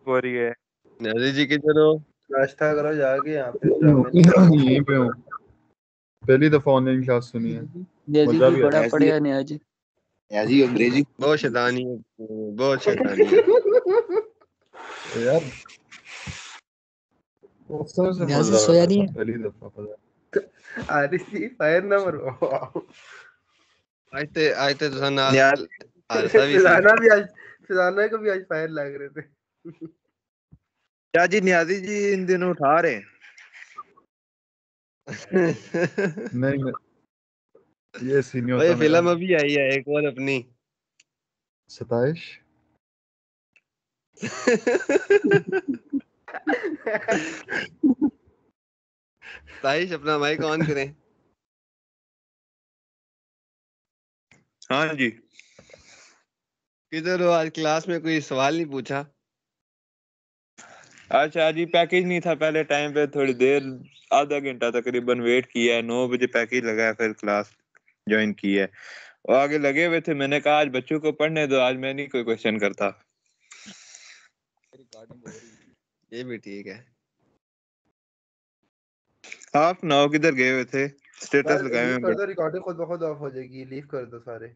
हो रही है। नाजी जी किधर हो? नाश्ता करो जाके यहाँ पे यहीं पे हूँ। पहली दफा ऑनलाइन क्लास सुनी है, जैसी मजा भी भी बड़ा आया। पड़ेगा नहीं आज। याजी अंग्रेजी बहुत शैतानी है, बहुत शैतानी है यार कसम से न्याज़ी मजा आ सोया रहा नहीं था, है? पहली दफा पता। आरिश जी फायर ना मरवाओ। आज ते तुसा नाल यार हादसा भी सी। फिजाना को भी आज फायर लग रहे थे। याजी नियाजी जी इन दिनों उठा रहे हैं। नहीं ये सीन नहीं ओए होता मेरा। फिल्म अभी आई है एक और अपनी 27 ताइश अपना माइक ऑन करें। हाँ जी। किधर हो? आज क्लास में कोई सवाल नहीं पूछा? अच्छा जी, पैकेज नहीं था पहले टाइम पे, थोड़ी देर आधा घंटा तकरीबन वेट किया है, 9 बजे पैकेज लगा, फिर क्लास ज्वाइन की है। और आगे लगे हुए थे, मैंने कहा आज बच्चों को पढ़ने दो, आज मैं नहीं कोई क्वेश्चन करता। ये भी ठीक है। आप सुनाओ किधर गए हुए थे? स्टेटस लगाए लीव हुए कर दो, रिकॉर्डिंग खुद ब खुद ऑफ हो जाएगी, लीव कर दो सारे।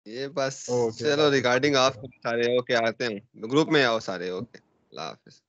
ये बस ओके चलो रिकॉर्डिंग ऑफ सारे ओके आते हैं, ग्रुप में आओ सारे ओके। अल्लाह हाफिज।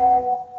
है।